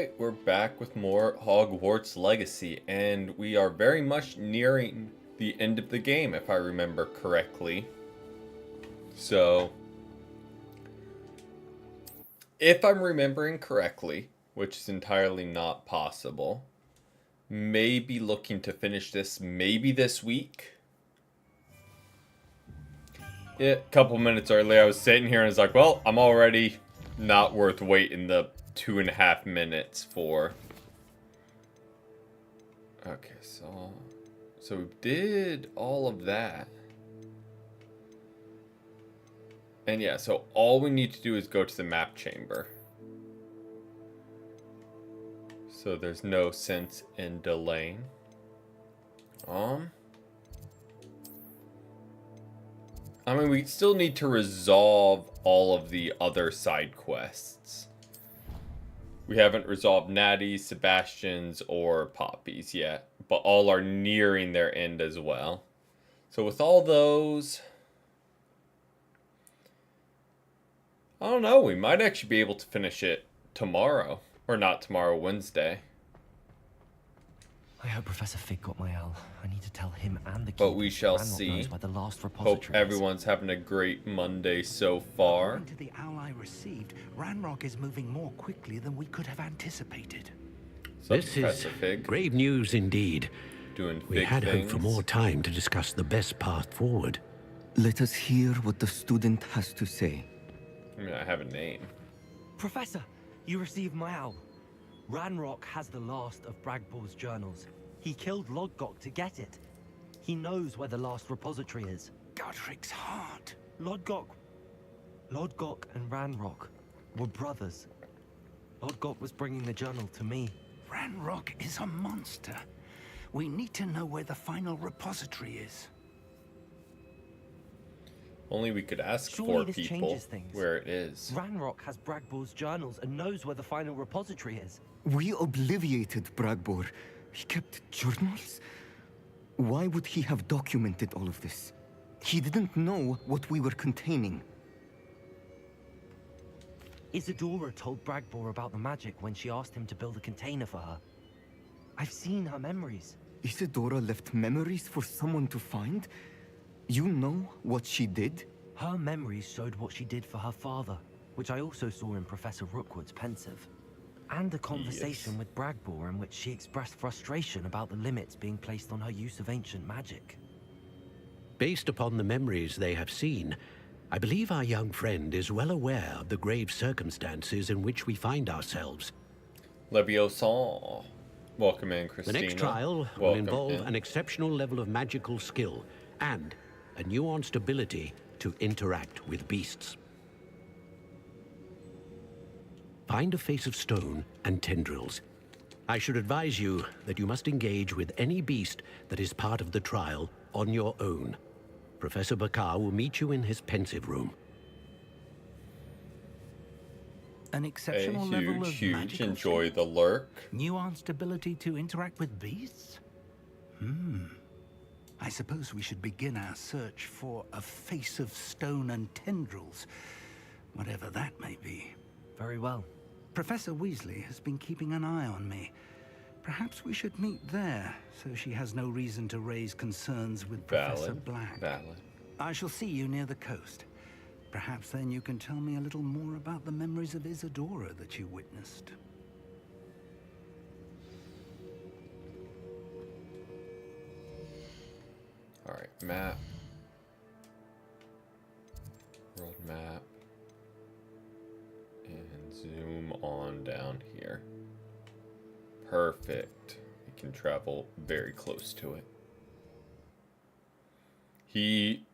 Alright, we're back with more Hogwarts Legacy, and we are very much nearing the end of the game, if I remember correctly. So, if I'm remembering correctly, which is entirely not possible, maybe looking to finish this maybe this week. Yeah, a couple minutes earlier, I was sitting here and it's like, well, I'm already not worth waiting the 2.5 minutes for. Okay, so we did all of that. And yeah, so all we need to do is go to the map chamber. So there's no sense in delaying. I mean, we still need to resolve all of the other side quests. We haven't resolved Natty's, Sebastian's, or Poppy's yet, but all are nearing their end as well. So with all those, I don't know, we might actually be able to finish it tomorrow. Or not tomorrow, Wednesday. I hope Professor Fig got my L. I need to tell him and the But we shall see. Where the last repository Hope everyone's having a great Monday so far. According to the owl I received, Ranrock is moving more quickly than we could have anticipated. So This is grave news indeed. We had hoped for more time to discuss the best path forward. Let us hear what the student has to say. I mean, I have a name. Professor, you received my owl. Ranrock has the last of Bragbor's journals. He killed Lodgok to get it. He knows where the last repository is. Godric's heart. Lodgok and Ranrock were brothers. Lodgok was bringing the journal to me. Ranrock is a monster. We need to know where the final repository is. Only we could ask Surely for this people changes things. where it is. Ranrock has Bragbor's journals and knows where the final repository is. We obliviated Bragbor. He kept journals? Why would he have documented all of this? He didn't know what we were containing. Isadora told Bragbor about the magic when she asked him to build a container for her. I've seen her memories. Isadora left memories for someone to find? You know what she did? Her memories showed what she did for her father, which I also saw in Professor Rookwood's pensive. And a conversation with Bragbor in which she expressed frustration about the limits being placed on her use of ancient magic. Based upon the memories they have seen, I believe our young friend is well aware of the grave circumstances in which we find ourselves. Leviosa. Welcome in, Christina. The next trial will involve an exceptional level of magical skill and a nuanced ability to interact with beasts. Find a face of stone and tendrils. I should advise you that you must engage with any beast that is part of the trial on your own. Professor Bakar will meet you in his pensive room. An exceptional level of magical enjoy skill? the lurk. Nuanced ability to interact with beasts? I suppose we should begin our search for a face of stone and tendrils, whatever that may be. Very well. Professor Weasley has been keeping an eye on me. Perhaps we should meet there, so she has no reason to raise concerns with Professor Black. Valid. I shall see you near the coast. Perhaps then you can tell me a little more about the memories of Isadora that you witnessed. Alright, map. World map. And zoom on down here. Perfect. We can travel very close to it. He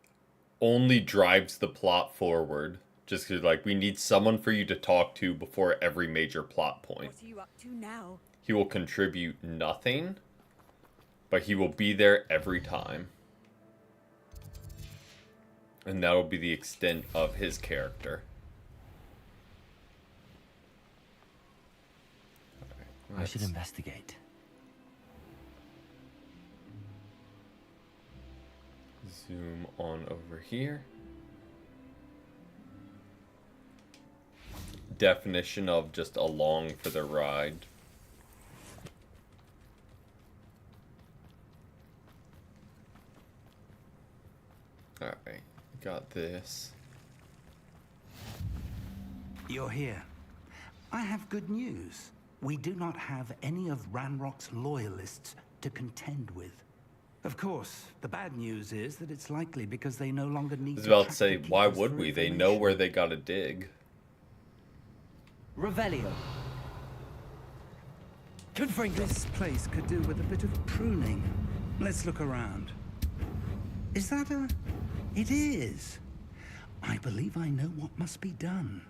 only drives the plot forward. Just because, like, we need someone for you to talk to before every major plot point. What are you up to now? He will contribute nothing, but he will be there every time. And that will be the extent of his character. I should investigate. Zoom on over here. Definition of just along for the ride. Alright, got this. You're here. I have good news. We do not have any of Ranrock's loyalists to contend with. Of course, the bad news is that it's likely because they no longer need I was to about to track say, the why keepers would for we? They know information. where they gotta dig. Revelio. Confringo. This place could do with a bit of pruning. Let's look around. Is that a... It is. I believe I know what must be done.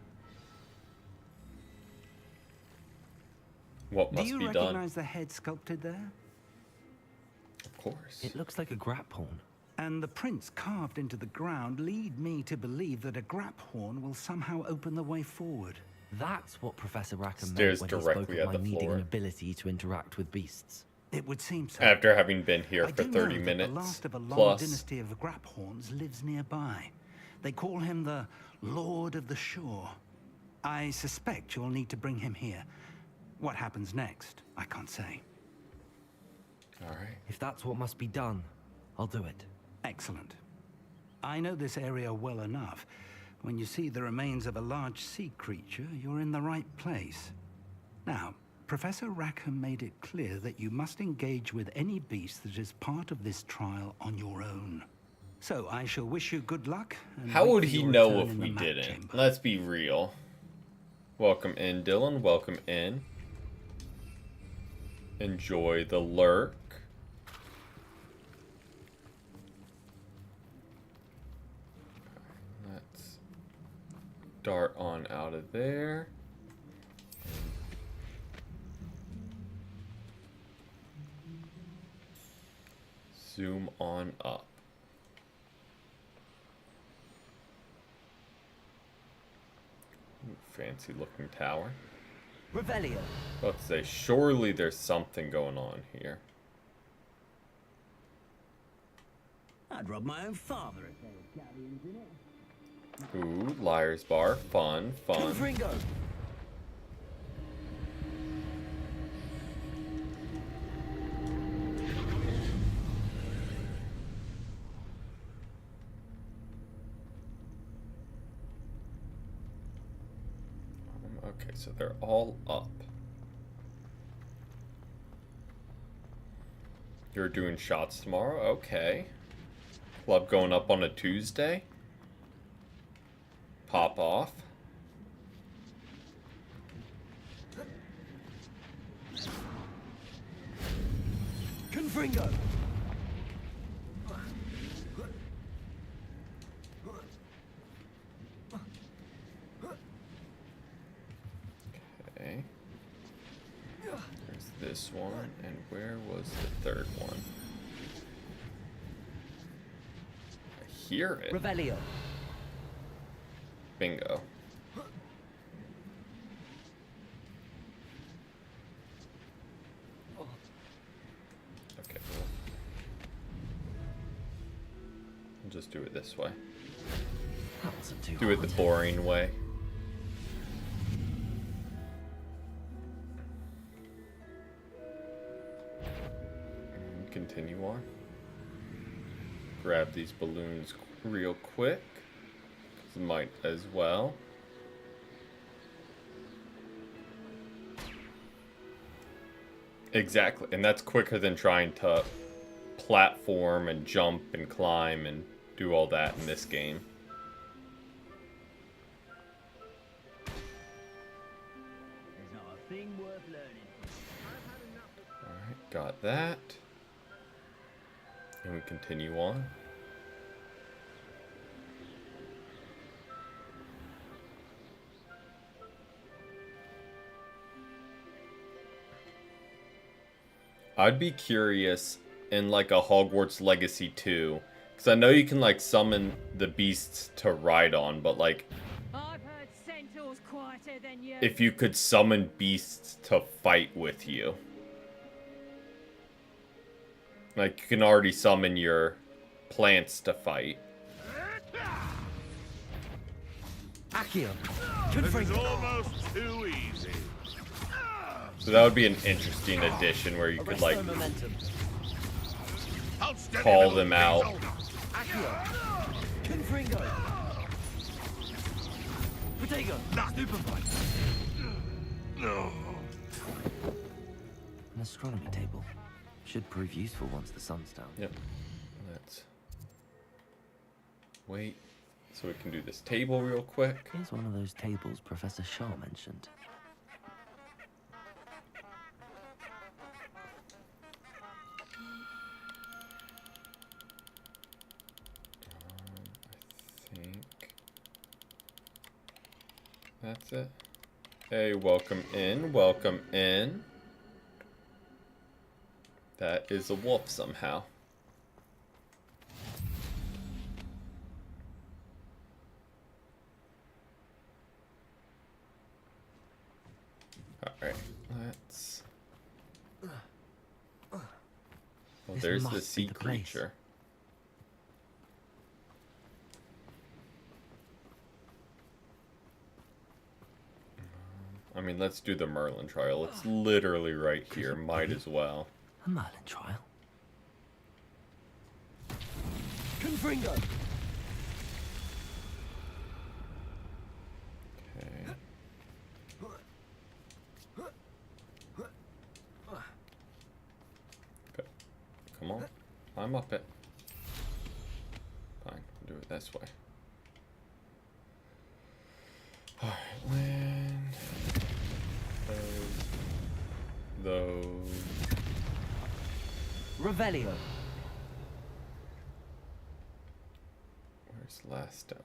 What Do must you be done? recognize the head sculpted there? Of course. It looks like a grap horn. And the prints carved into the ground lead me to believe that a grap horn will somehow open the way forward. That's what Professor Rackham Stares meant when he spoke directly of at my the needing floor. an ability to interact with beasts. It would seem so. After having been here I for do 30 know that minutes the last of a long plus. dynasty of Graphorns lives nearby. They call him the Lord of the Shore. I suspect you'll need to bring him here. What happens next, I can't say. Alright. If that's what must be done, I'll do it. Excellent. I know this area well enough. When you see the remains of a large sea creature, you're in the right place. Now, Professor Rackham made it clear that you must engage with any beast that is part of this trial on your own. So I shall wish you good luck. And How wait would for he your know return if in the we map didn't? chamber. Let's be real. Welcome in, Dylan. Welcome in. Enjoy the lurk. Let's dart on out of there. Zoom on up. Ooh, fancy looking tower. Revelio. Let's say, surely there's something going on here. I'd rob my own father if they were Ooh, Liar's Bar. Fun, fun. Confringo. Okay, so they're all up. You're doing shots tomorrow? Okay. Club going up on a Tuesday? Pop off. Confringo. Okay. There's this one, and where was the third one? I hear it. Revelio. Bingo. Okay, cool. I'll just do it this way. That wasn't too Do it the hard. boring way. And continue on. Grab these balloons real quick. 'Cause might as well. Exactly, and that's quicker than trying to platform and jump and climb and do all that in this game. There's not a thing worth learning. Alright, got that. And we continue on. I'd be curious in like a Hogwarts Legacy 2, because I know you can like summon the beasts to ride on, but like I've heard centaurs quieter than you. if you could summon beasts to fight with you. Like you can already summon your plants to fight. Accio. This is Confringo. almost too easy. So that would be an interesting addition where you could like Arresto momentum. Hold steady, call little them out. weasel. Accio. Confringo! Potato! Stupefy! An astronomy table. Should prove useful once the sun's down. Yep. Let's wait so we can do this table real quick. Here's one of those tables Professor Shaw mentioned. I think that's it. Hey, welcome in, welcome in. That is a wolf somehow. Alright, let's... Well, This there's the must be sea the place. creature. I mean, let's do the Merlin trial. It's literally right here. Might as well. A Merlin trial. Confringo! Okay. Okay. Come on. Climb up it. Fine. We'll do it this way. Alright, land. Those. Revelio. Where's last stone?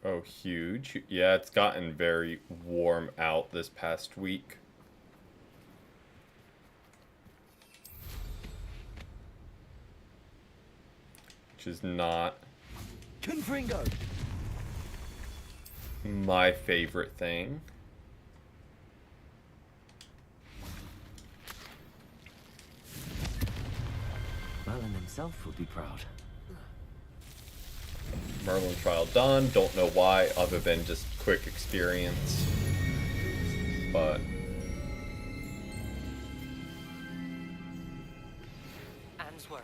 Oh, huge. Yeah, it's gotten very warm out this past week. Which is not Confringo! my favorite thing. Merlin himself will be proud. Merlin trial done. Don't know why, other than just quick experience. But Anne's worried.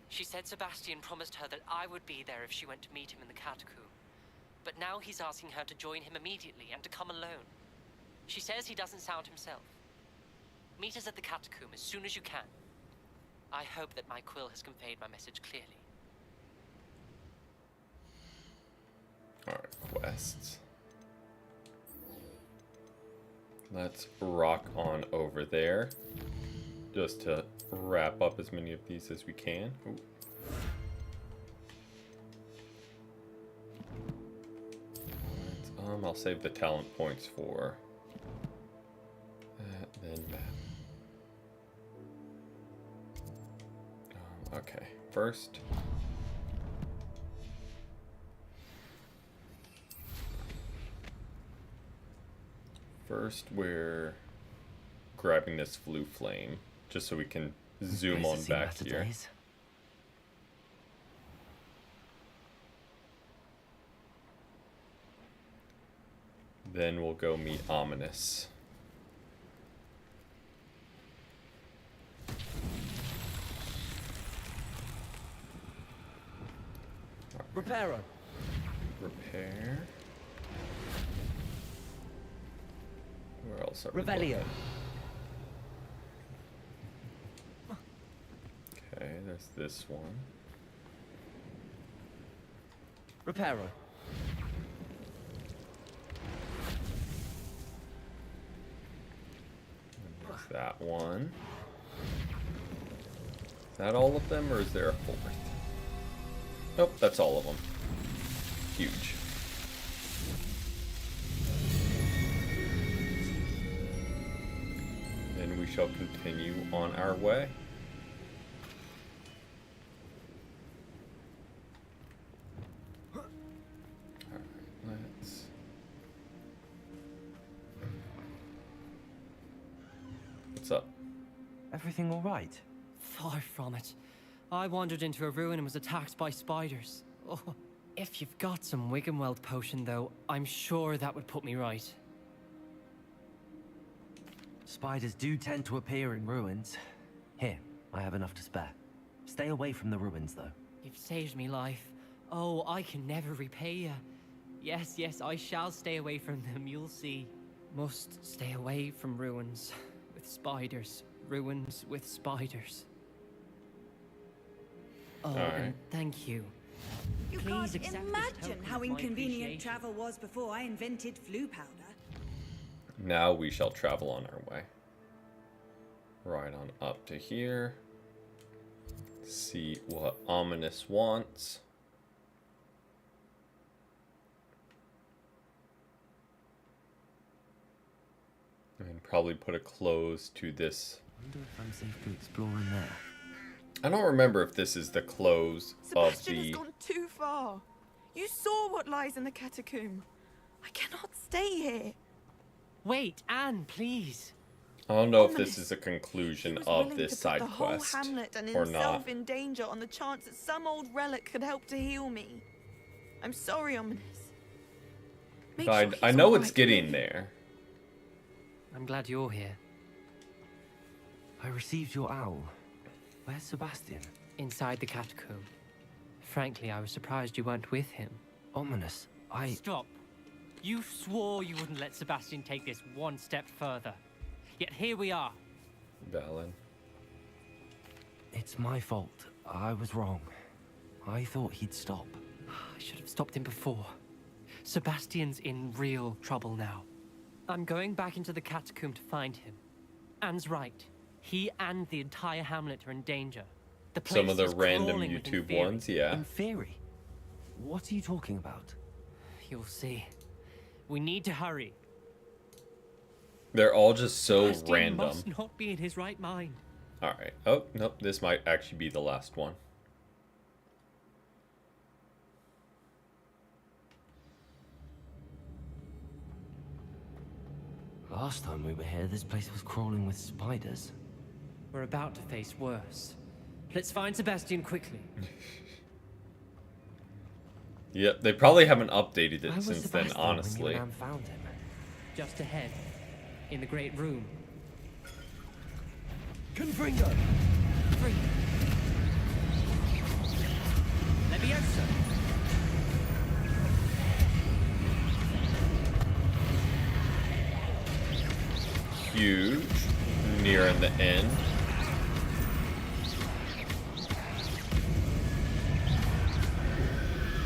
She said Sebastian promised her that I would be there if she went to meet him in the catacomb. But now he's asking her to join him immediately and to come alone. She says he doesn't sound himself. Meet us at the catacomb as soon as you can. I hope that my quill has conveyed my message clearly. alright, quests. Let's rock on over there. Just to wrap up as many of these as we can. Ooh. I'll save the talent points for that, then map. Okay, first. First, we're grabbing this flue flame just so we can zoom on back here. Then we'll go meet Ominous. Reparo. Repair. Where else are we Revelio. looking? Okay, there's this one. Reparo. There's that one. Is that all of them, or is there a fourth? Nope, that's all of them. Huge. Then we shall continue on our way. Alright, let's... What's up? Everything all right? Far from it. I wandered into a ruin and was attacked by spiders. Oh, if you've got some Wiggenweld potion, though, I'm sure that would put me right. Spiders do tend to appear in ruins. Here, I have enough to spare. Stay away from the ruins, though. You've saved me life. Oh, I can never repay you. Yes, yes, I shall stay away from them, you'll see. Must stay away from ruins with spiders. Ruins with spiders. Oh, Alright. and thank you. You Please can't accept this imagine token how of my inconvenient appreciation. travel was before I invented flu powder. Now we shall travel on our way. Right on up to here. See what Ominous wants. And probably put a close to this. Wonder if I'm safe to explore in there. I don't remember if this is the close of Sebastian has the... gone too far. You saw what lies in the catacomb. I cannot stay here. Wait, Anne, please. I don't know if Ominous. this is a conclusion He was of willing this to put side the whole quest hamlet and or himself not. in danger on the chance that some old relic could help to heal me. I'm sorry, Ominous. Make sure I he's know all it's right, getting will you? there. I'm glad you're here. I received your owl. Where's Sebastian? Inside the catacomb. Frankly, I was surprised you weren't with him. Ominous. Stop. You swore you wouldn't let Sebastian take this one step further. Yet here we are. Valid. It's my fault. I was wrong. I thought he'd stop. I should have stopped him before. Sebastian's in real trouble now. I'm going back into the catacomb to find him. Anne's right. He and the entire hamlet are in danger. The place Some of the is random crawling with YouTube inferi- ones, yeah. In theory? What are you talking about? You'll see. We need to hurry. They're all just so Sebastian random. must not be in his right mind. Alright. Oh, nope. This might actually be the last one. Last time we were here, this place was crawling with spiders. We're about to face worse. Let's find Sebastian quickly. Yep, they probably haven't updated Where it was since then, Sebastian honestly. when you and Anne found him? Just ahead. In the great room. Confringo! Free. Leviosa. Huge. Nearing the end.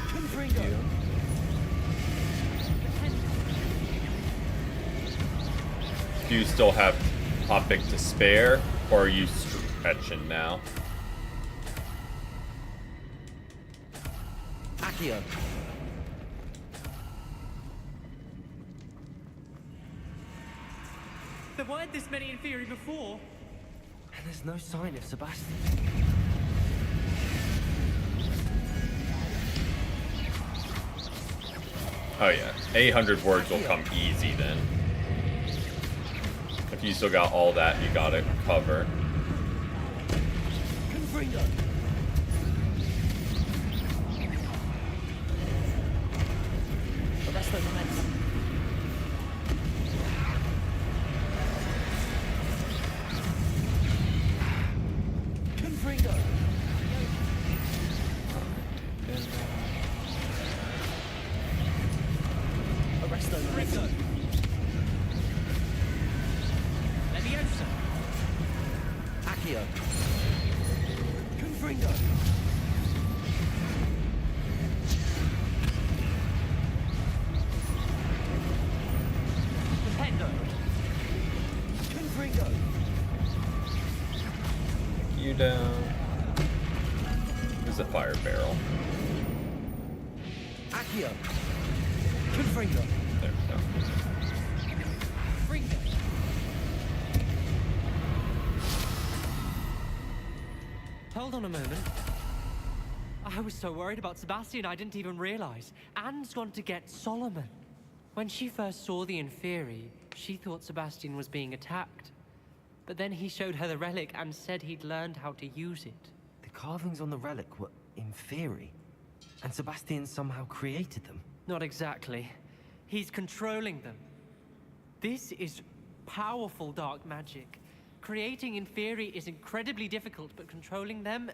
Confringo! Do you still have topic to spare, or are you stretching now? Accio! There weren't this many in theory before. And there's no sign of Sebastian. Oh yeah, 800 words will come easy then. If you still got all that, you got it covered. Confringo! Arresto momentum. Confringo! Arresto momentum. Leviosa. Accio! Confringo! Dependo. Confringo! You down. There's a fire barrel. Accio! Confringo! There we go. Fringo. Hold on a moment. I was so worried about Sebastian I didn't even realize. Anne's gone to get Solomon. When she first saw the Inferi, she thought Sebastian was being attacked. But then he showed her the relic and said he'd learned how to use it. The carvings on the relic were in theory, and Sebastian somehow created them. Not exactly. He's controlling them. This is powerful dark magic. Creating Inferi is incredibly difficult, but controlling them,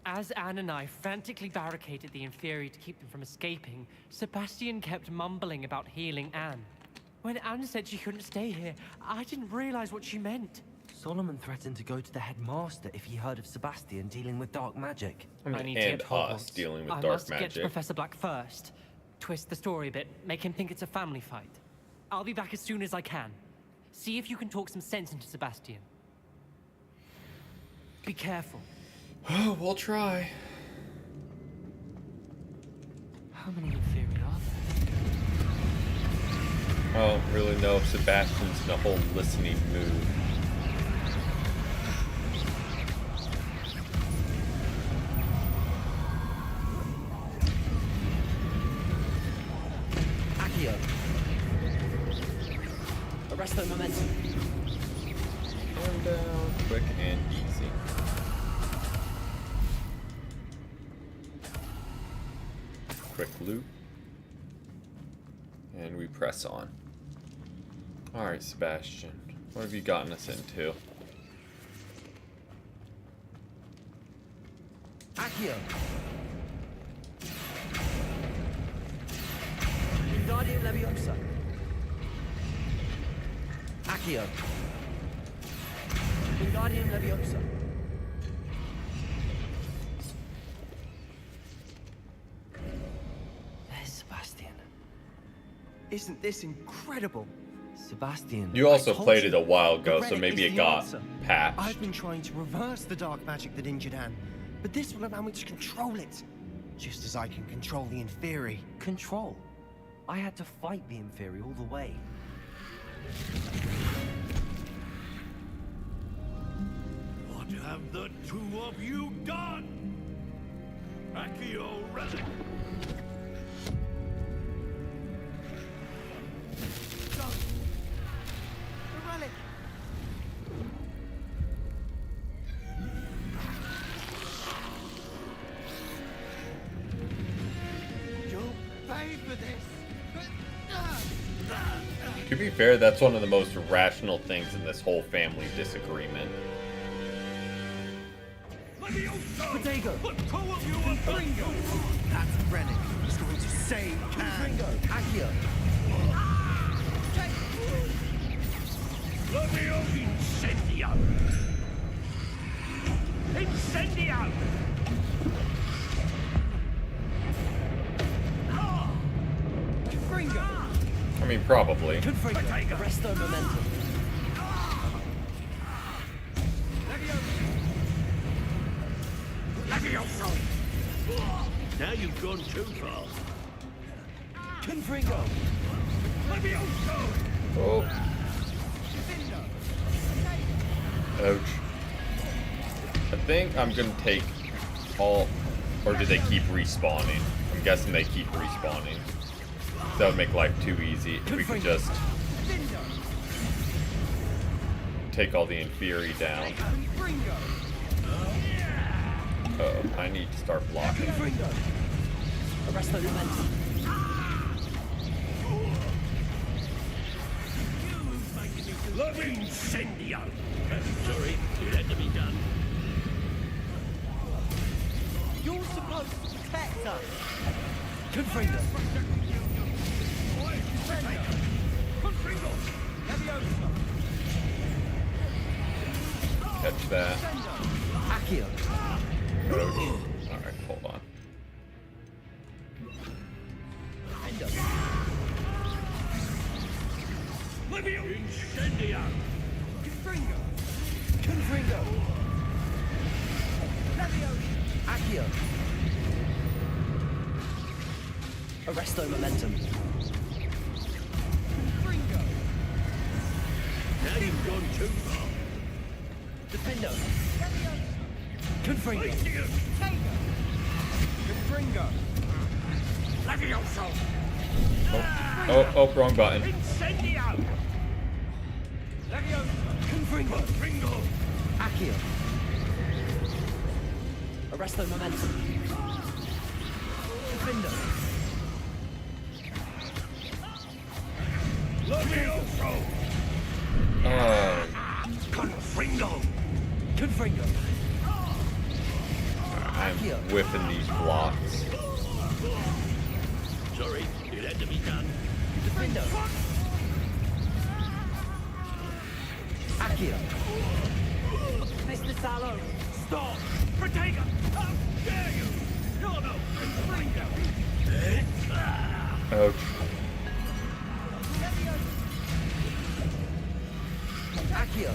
As Anne and I frantically barricaded the inferi to keep them from escaping, Sebastian kept mumbling about healing Anne. When Anne said she couldn't stay here, I didn't realize what she meant. Solomon threatened to go to the headmaster if he heard of Sebastian dealing with dark magic. I need to and get to us Hogwarts. dealing with I dark must get to magic. Professor Black first. Twist the story a bit, make him think it's a family fight. I'll be back as soon as I can. See if you can talk some sense into Sebastian. Be careful. Oh, we'll try. How many inferi are there? I don't really know if Sebastian's in a whole listening mood. Accio. Arrest the momentum. Calm down, quick and easy. Quick loop. And we press on. Alright, Sebastian. What have you gotten us into? Accio. Wingardium Leviosa. Accio. Wingardium Leviosa. There's Sebastian. Isn't this incredible? Sebastian. You also I told played you, it a while the ago, so relic maybe is it the got answer. patched. I've been trying to reverse the dark magic that injured Anne, but this will allow me to control it. Just as I can control the inferi. Control. I had to fight the inferi all the way. What have the two of you done? Accio Relic. The relic! You'll pay for this! To be fair, that's one of the most rational things in this whole family disagreement. Potato! The two of you are Ringo! That relic is going to save Anne! Ringo. Accio. Levio Incendio! Incendio! Ringo! I mean, probably. Confringo. Arrest the momentum. Levioso! Now you've gone too far. Confringo. Levioso! Oh. Ouch. I think I'm gonna take all... Or do they keep respawning? I'm guessing they keep respawning. That would make life too easy if we could just take all the inferi down. Uh-oh, I need to start blocking. Confringo. Arrest the momentum. Love Incendio! Sorry, it had to be done. You're supposed to protect us! Confringo. Catch that. Accio. Alright, hold on. Levio Incendio! Confringo! Confringo. Accio. Arrest the momentum. Confringo! Now you've gone too far. Defendo. Confringo. Confringo! Levioso! Oh, wrong button. Incendio! Confringo. Ringo! Accio. Arrest the momentum. Defendo. Levioso! Oh, Confringo! Confringo. I'm whipping these blocks. Sorry, it had to be done. Defender. Accio. Mr. Sallow, Stop! Protego! How dare you! You're no Confringo! Ouch. Accio.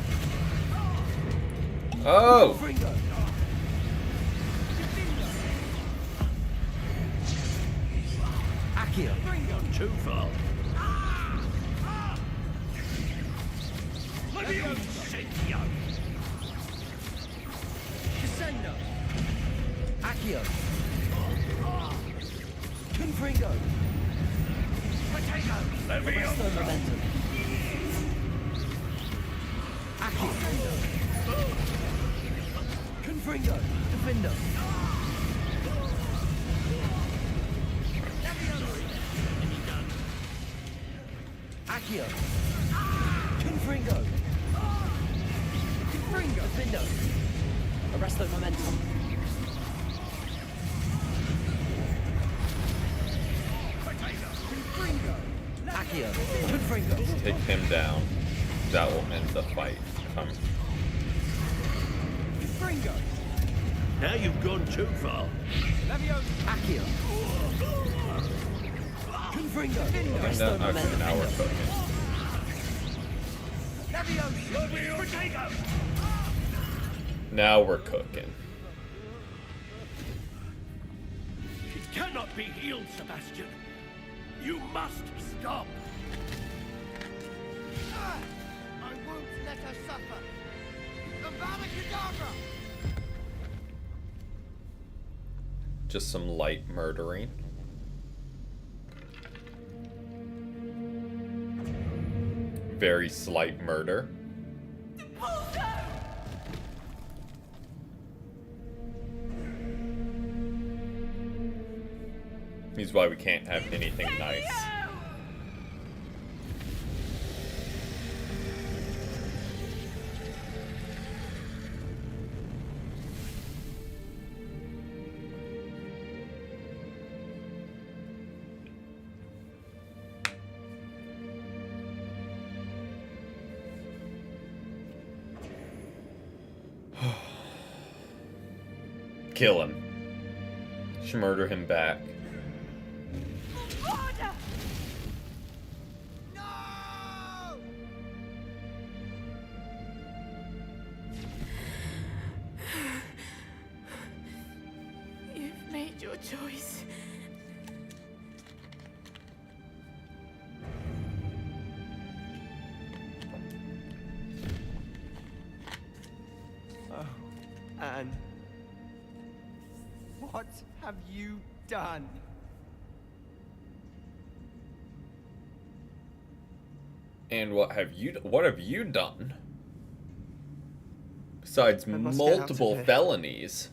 Oh! Fringo. Accio. Too far. Incendio! Descendo. Accio. Confringo. Protego! Arresto momentum. Accio. Confringo. Defendo. Accio. Confringo. Confringo. Defendo. Arresto momentum. Confringo. Accio. Confringo. Take him down. That will end the fight. Confringo. Now you've gone too far. Accio. Confringo. Arresto Okay, momentum. now we're cooking. Protego! Now we're cooking. It cannot be healed, Sebastian. You must stop. I won't let her suffer. Avada Kedavra! Just some light murdering. Very slight murder. Means why we can't have anything nice. Kill him. Should murder him back. You've made your choice. Oh, Anne. What have you done? And what have you done? Besides must get out of multiple here. felonies.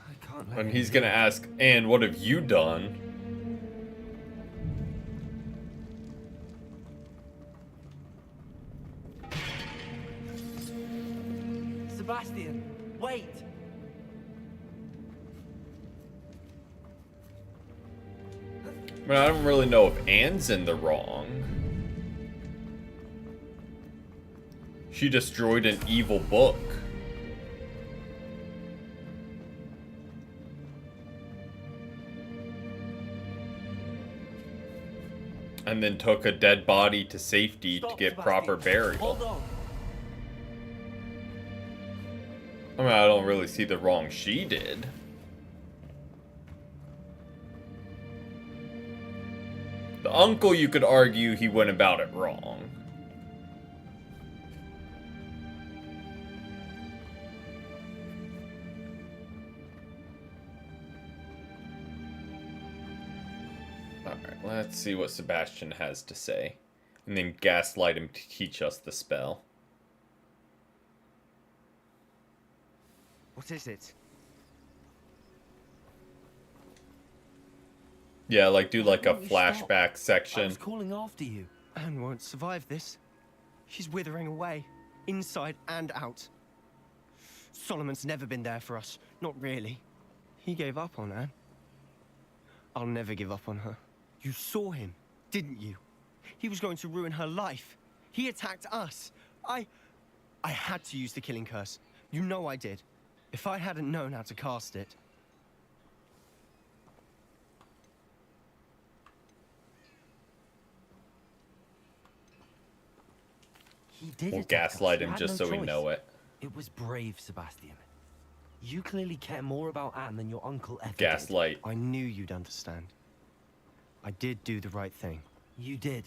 I can't let And him he's gonna ask, and what have you done? Sebastian, wait! I mean, I don't really know if Anne's in the wrong. She destroyed an evil book. And then took a dead body to safety to get proper burial. Hold on. I mean, I don't really see the wrong she did. The uncle, you could argue he went about it wrong. Alright, let's see what Sebastian has to say. And then gaslight him to teach us the spell. What is it? Yeah, like do like a Why don't you stop? flashback I section. was calling after you. Anne won't survive this. She's withering away, inside and out. Solomon's never been there for us. Not really. He gave up on Anne. I'll never give up on her. You saw him, didn't you? He was going to ruin her life. He attacked us. I had to use the killing curse. You know I did. If I hadn't known how to cast it... He did We'll it. gaslight him just so we know it. It was brave, Sebastian. You clearly care more about Anne than your uncle ever Gaslight. I knew you'd understand. I did do the right thing. You did.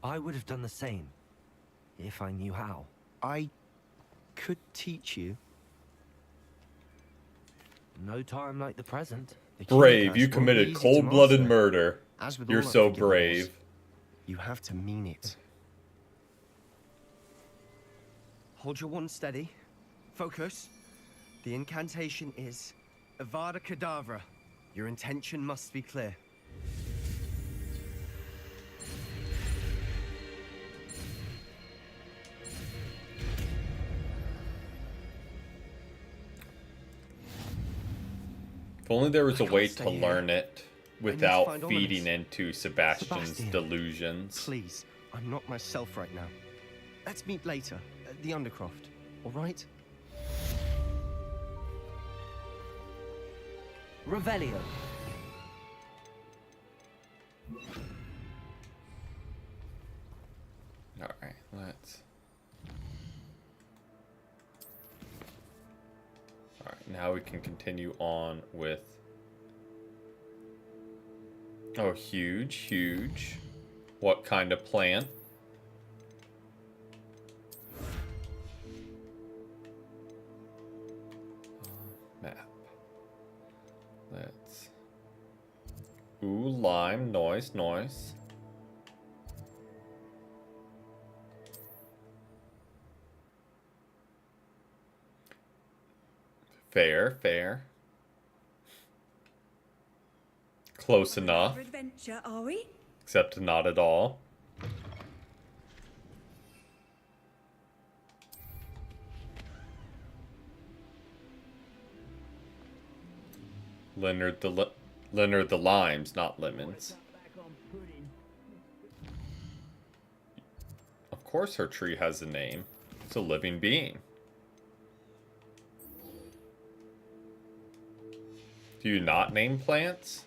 I would have done the same. If I knew how. I could teach you. No time like the present. Brave, you committed cold-blooded murder. You're so brave. You have to mean it. Hold your wand steady. Focus. The incantation is Avada Kedavra. Your intention must be clear. If only there was a way to learn it without feeding into Sebastian's delusions. Please, I'm not myself right now. Let's meet later at the Undercroft, all right? Revelio. Alright, let's... Alright, now we can continue on with... Oh, huge, huge. What kind of plant? Map. Let's... Ooh, lime, noise, noise. Fair, fair. Close enough. Adventure, are we? Except not at all. Leonard the limes, not lemons. Of course her tree has a name. It's a living being. Do you not name plants?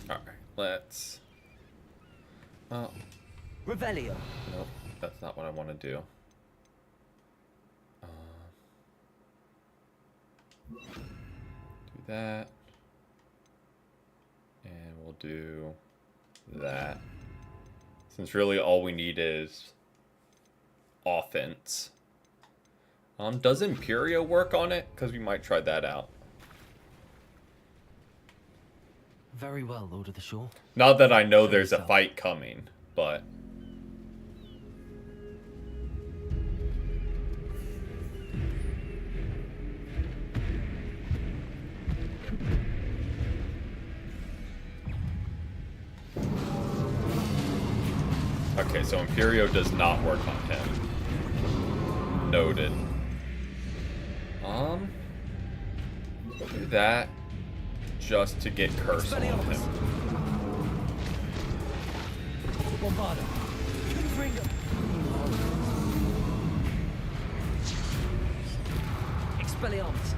Alright, let's... Oh. Revelio. Nope, that's not what I want to do. Do that. And we'll do that. Since really all we need is offense. Does Imperio work on it? Because we might try that out. Very well, Lord of the Shore. Not that I know there's a fight coming, but... Okay, so Imperio does not work on him. Noted. Do that just to get curse on him. Bombarda. Expelliarmus.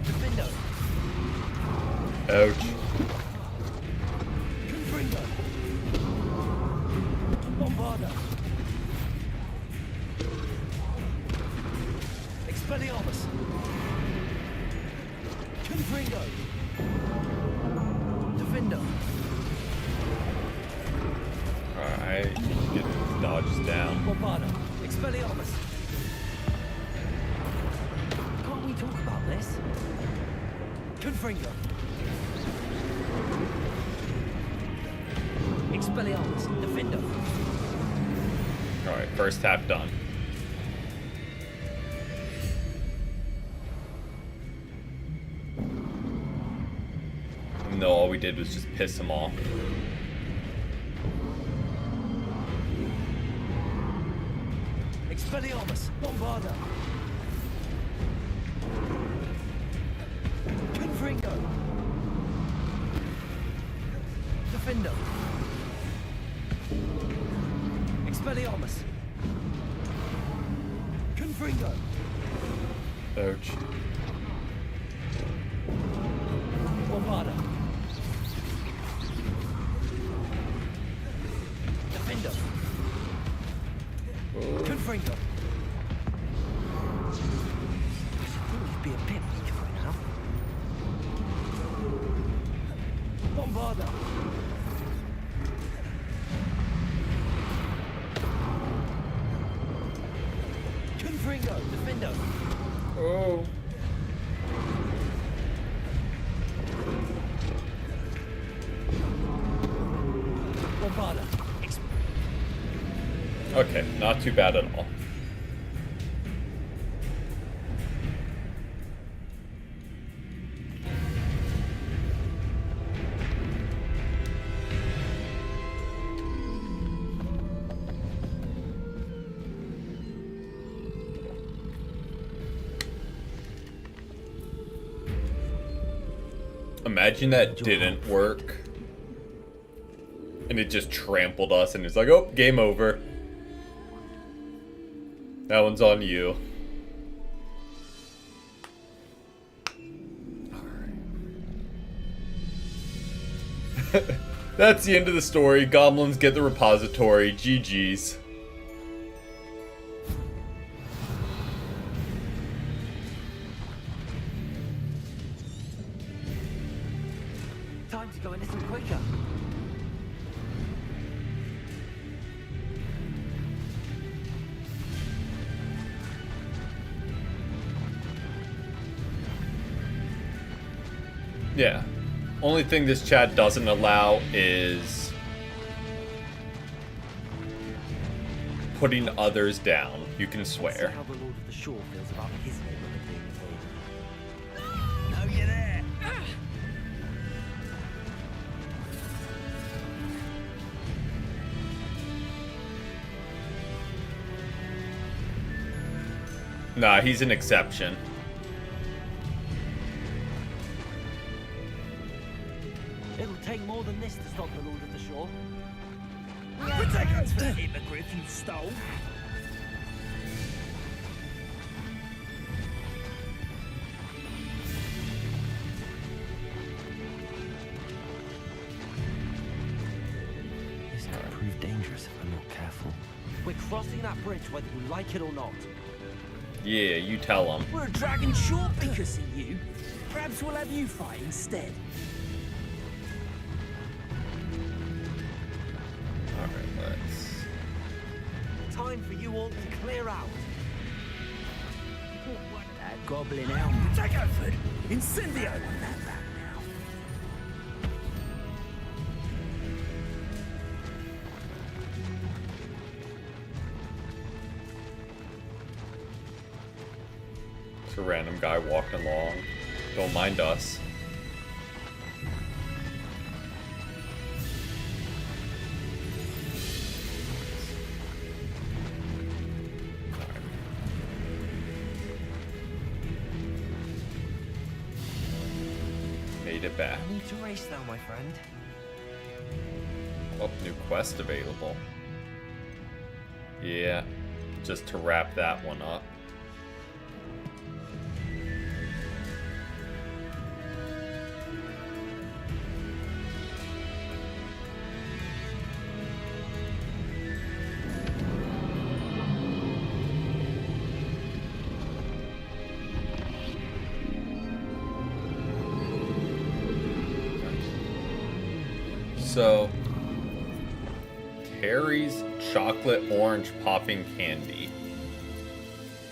Defendo. Ouch. Confringo. Bombarda. Expelliarmus. Confringo. Defendo. Alright, get his dodges down. Bombarda. Expelliarmus. Can't we talk about this? Confringo. Expelliarmus. Defendo. Alright, first half done. though all we did was just piss him off. Expelliarmus, Bombarda. Confringo. Defender. Expelliarmus. Confringo. Ouch. Bombarda. Defender. Confringo. You'd be a bit weak right now. Bombarda. Confringo. Defender. Oh. Bombarda. Okay, not too bad at all. Imagine that didn't work. And it just trampled us and it's like, oh, game over. That one's on you. Alright. That's the end of the story. Goblins get the repository. GG's. Time to go a little quicker. Yeah. Only thing this chat doesn't allow is putting others down. You can Let's see swear. how the Lord of the Shore feels about his neighborhood being invaded. No, you're there. Nah, he's an exception. It'll take more than this to stop the Lord of the Shore. Protect us from the hippogriff you stole. This could prove dangerous if I'm not careful. We're crossing that bridge whether you like it or not. Yeah, you tell him. We're a dragon short because of you. Perhaps we'll have you fight instead. Alright, let's... Time for you all to clear out. What that goblin helm? Take Oakford. Incendio. Want that back now. It's a random guy walking along. Don't mind us. Made it back. I need to race now, my friend. Oh, new quest available. Yeah, just to wrap that one up. So, Terry's chocolate orange popping candy.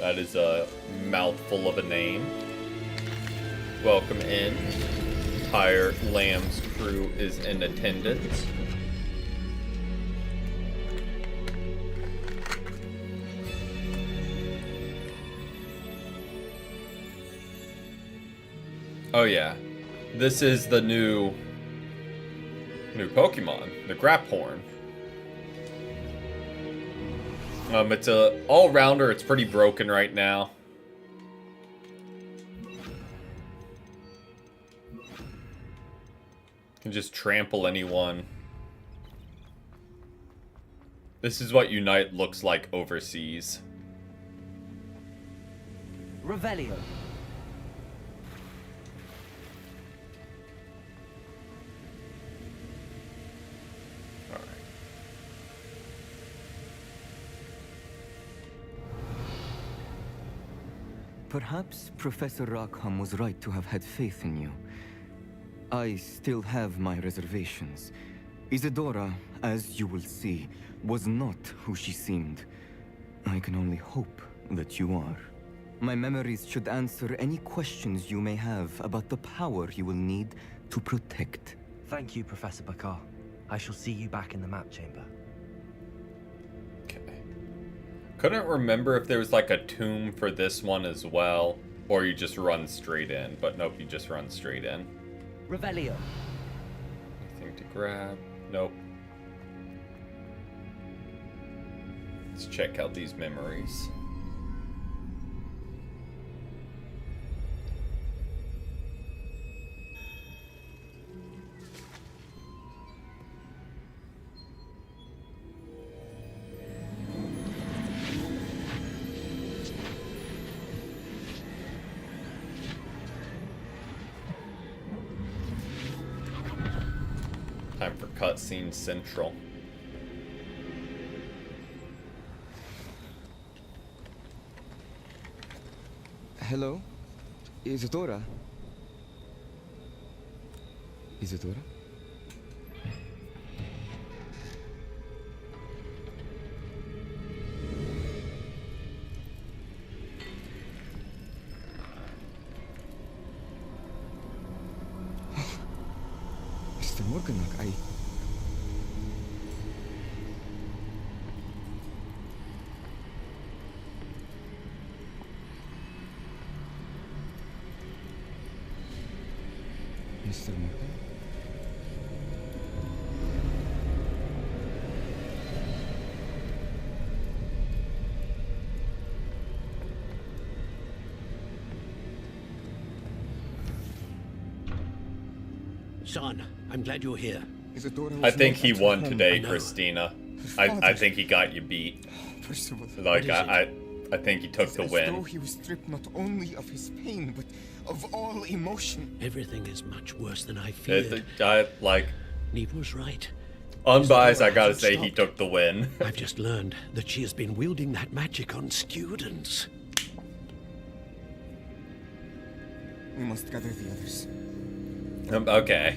That is a mouthful of a name. Welcome in. Entire Lamb's crew is in attendance. Oh yeah, this is the new new Pokemon, the Graphorn. It's a all-rounder. It's pretty broken right now. Can just trample anyone. This is what Unite looks like overseas. Revelio. Perhaps Professor Rackham was right to have had faith in you. I still have my reservations. Isadora, as you will see, was not who she seemed. I can only hope that you are. My memories should answer any questions you may have about the power you will need to protect. Thank you, Professor Bakar. I shall see you back in the map chamber. Couldn't remember if there was like a tomb for this one as well, or you just run straight in. But nope, you just run straight in. Revelio. Anything to grab? Nope. Let's check out these memories. Time for cutscene central. Hello? Isadora? Isadora? Mr. Morganach, Mr. Morgan? Son, I'm glad you're here. I think he won today, Christina. I think he got you beat. First of all, Like, I think he took the as win. though he was stripped not only of his pain, but of all emotion. Everything is much worse than I feared. Neve was right. Unbiased, I gotta say he took the win. I've just learned that she has been wielding that magic on students. We must gather the others. Okay.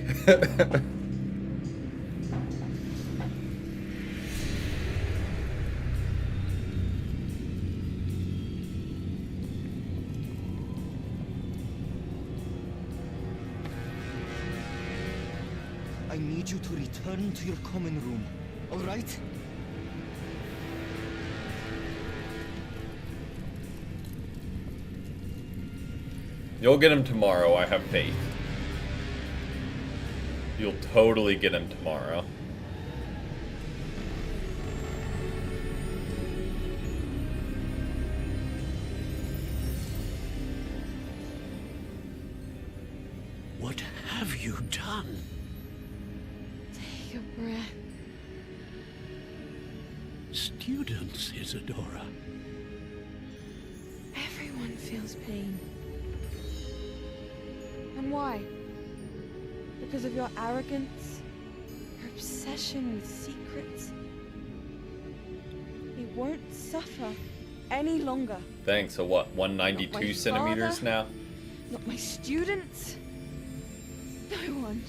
I need you to return to your common room, all right? You'll get him tomorrow, I have faith. You'll totally get him tomorrow. What have you done? Take a breath. Students, Isadora. Everyone feels pain. And why? Because of your arrogance? Your obsession with secrets? He won't suffer any longer. Thanks, so what, 192 centimeters father, now? Not my students. No one.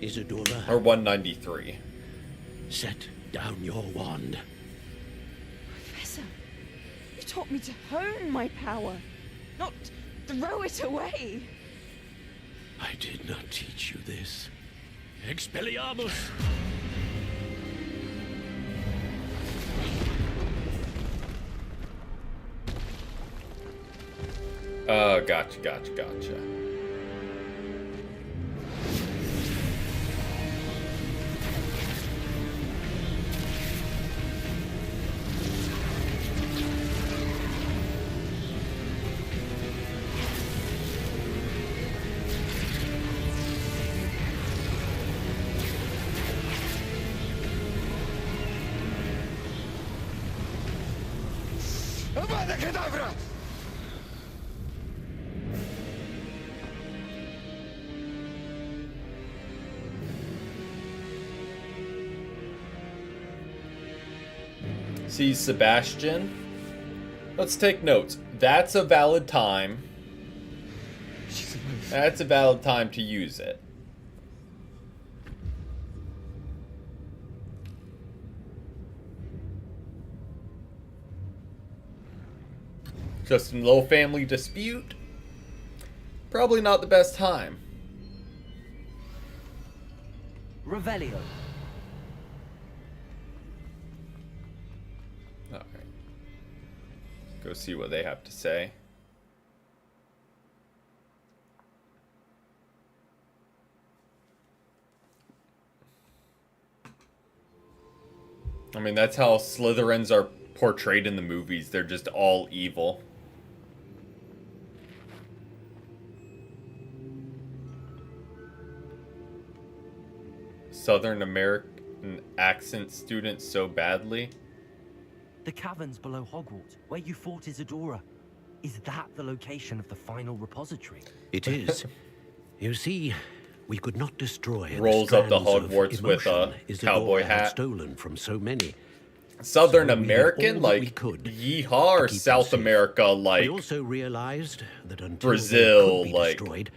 Isadora. Or 193. Set down your wand. Professor, you taught me to hone my power, not throw it away. I did not teach you this. Expelliarmus! Oh, gotcha. Avada Kedavra! See, Sebastian? Let's take notes. That's a valid time. That's a valid time to use it. Just a little family dispute. Probably not the best time. Revelio. Alright. Go see what they have to say. I mean, that's how Slytherins are portrayed in the movies. They're just all evil. Southern American accent students so badly. The caverns below Hogwarts, where you fought Isadora. Is that the location of the final repository? It is. You see, we could not destroy the Rolls up to strands of Hogwarts with a emotion Isadora cowboy had hat. stolen from so many. Southern So we did American, all that we like could yeehaw, or to keep South them safe. America, like We also realized that until Brazil, they could be like destroyed,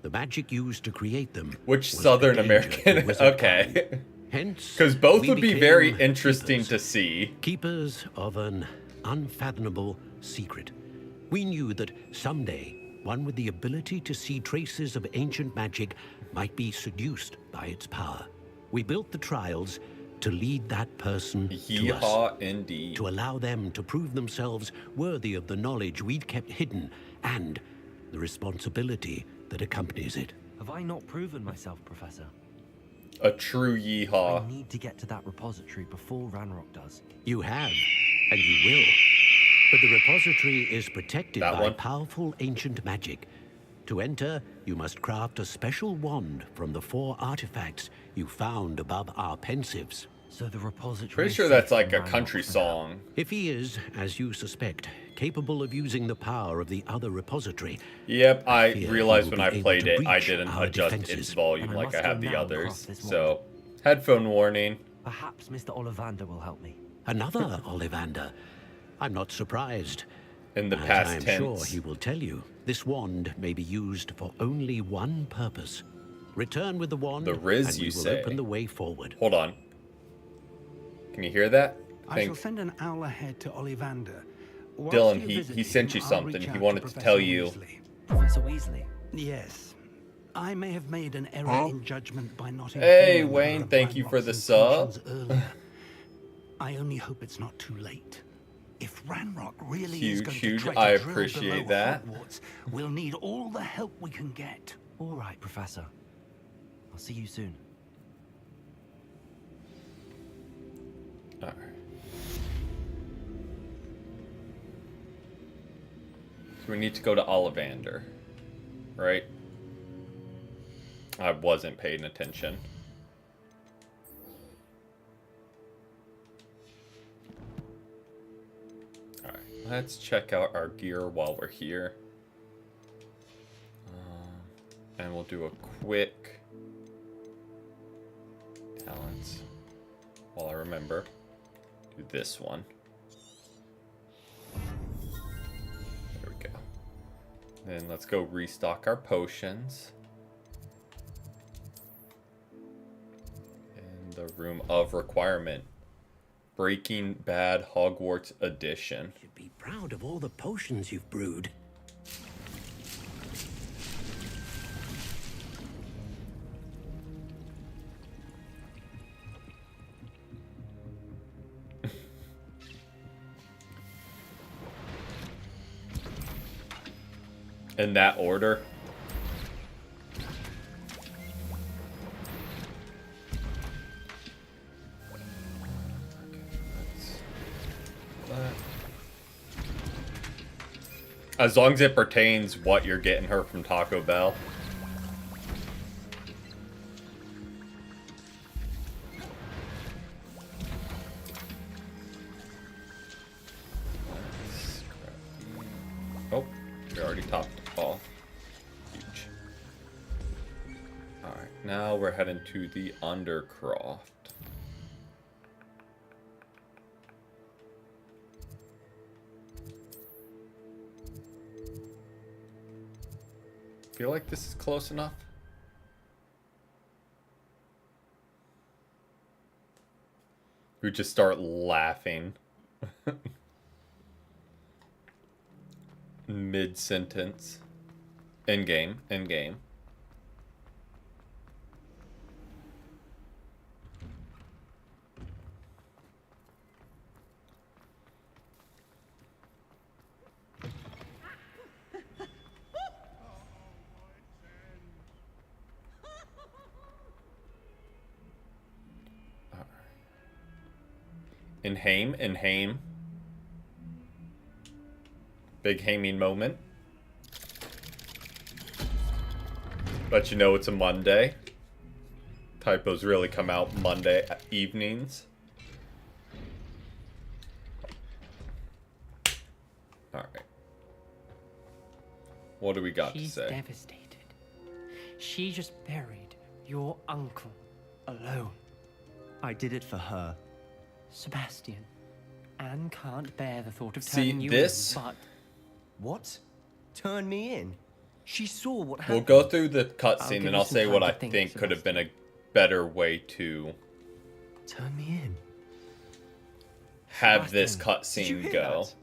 the magic used to create them which was Southern a danger to American? wizard Okay, kind. Hence, because both we would be became very interesting keepers. to see. Keepers of an unfathomable secret. We knew that someday one with the ability to see traces of ancient magic might be seduced by its power. We built the trials to lead that person to us, Yeehaw, indeed. to allow them to prove themselves worthy of the knowledge we'd kept hidden and the responsibility that accompanies it. Have I not proven myself, Professor? A true I yeehaw. need to get to that repository before Ranrock does. You have, and you will. But the repository is protected That by one? powerful ancient magic. To enter, you must craft a special wand from the 4 artifacts you found above our pensives. So the repository. Pretty is sure safe that's like from a Ranrock country for now. song. If he is, as you suspect, capable of using the power of the other repository, Yep, I fear he realized will when be I able played to it, I breach didn't our adjust defenses. its volume And I like I must have go the now and others. craft this So, headphone warning. Perhaps Mr. Ollivander will help me. another Ollivander. I'm not surprised. In the As past I'm tense. sure he will tell you, this wand may be used for only one purpose. Return with the wand, The Riz, and we you will say? open the way forward. Hold on. Can you hear that? I shall send an owl ahead to Ollivander. Whilst Dylan, you visit he sent him, you I'll something. reach He out wanted to Professor tell you. Weasley. Professor Weasley. Yes. I may have made an error in judgment by not Hey, informing her Wayne, of thank you for the Ranrock's sub. intentions earlier. I only hope it's not too late. If Ranrock really is Huge, going huge. to try I to drill appreciate below that. Hogwarts, we'll need all the help we can get. All right, Professor. I'll see you soon. Alright. So we need to go to Ollivander, right? I wasn't paying attention. Alright, let's check out our gear while we're here. And we'll do a quick talents while I remember. Do this one. There we go. Then let's go restock our potions. In the room of requirement. Breaking Bad Hogwarts Edition. Should be proud of all the potions you've brewed. In that order. As long as it pertains what you're getting her from Taco Bell. Let's heading to the Undercroft. Feel like this is close enough. We just start laughing. Mid-sentence. In-game. In-game. In Haim. Big haming moment. Let you know it's a Monday. Typos really come out Monday evenings. Alright. What do we got She's to say? Devastated. She just buried your uncle alone. I did it for her. Sebastian, Anne can't bear the thought of See, turning you this- in, but... What? Turn me in? She saw what We'll happened. go through the I'll cutscene give and you I'll some say time what to I think, think could have been a better way to Turn me in. have this Sebastian, did you cutscene hear go. that?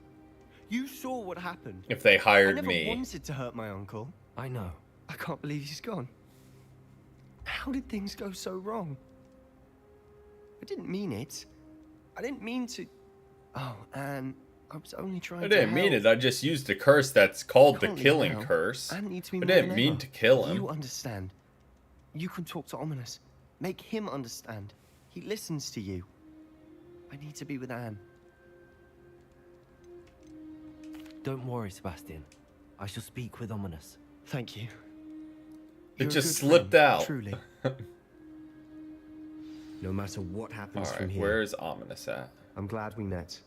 You saw what happened. If they I hired never me. wanted to hurt my uncle. I know. I can't believe he's gone. How did things go so wrong? I didn't mean it. I didn't mean to... Oh, Anne, I was only trying I to didn't mean help. it. I just used a curse that's called the Can't leave killing now. curse. I Anne needs me more didn't than mean ever. to kill him. You understand. You can talk to Ominous. Make him understand. He listens to you. I need to be with Anne. Don't worry, Sebastian. I shall speak with Ominous. Thank you. It You're a just good slipped friend, out. Truly. No matter what happens from Alright, here, where is Ominous at? I'm glad we met. Is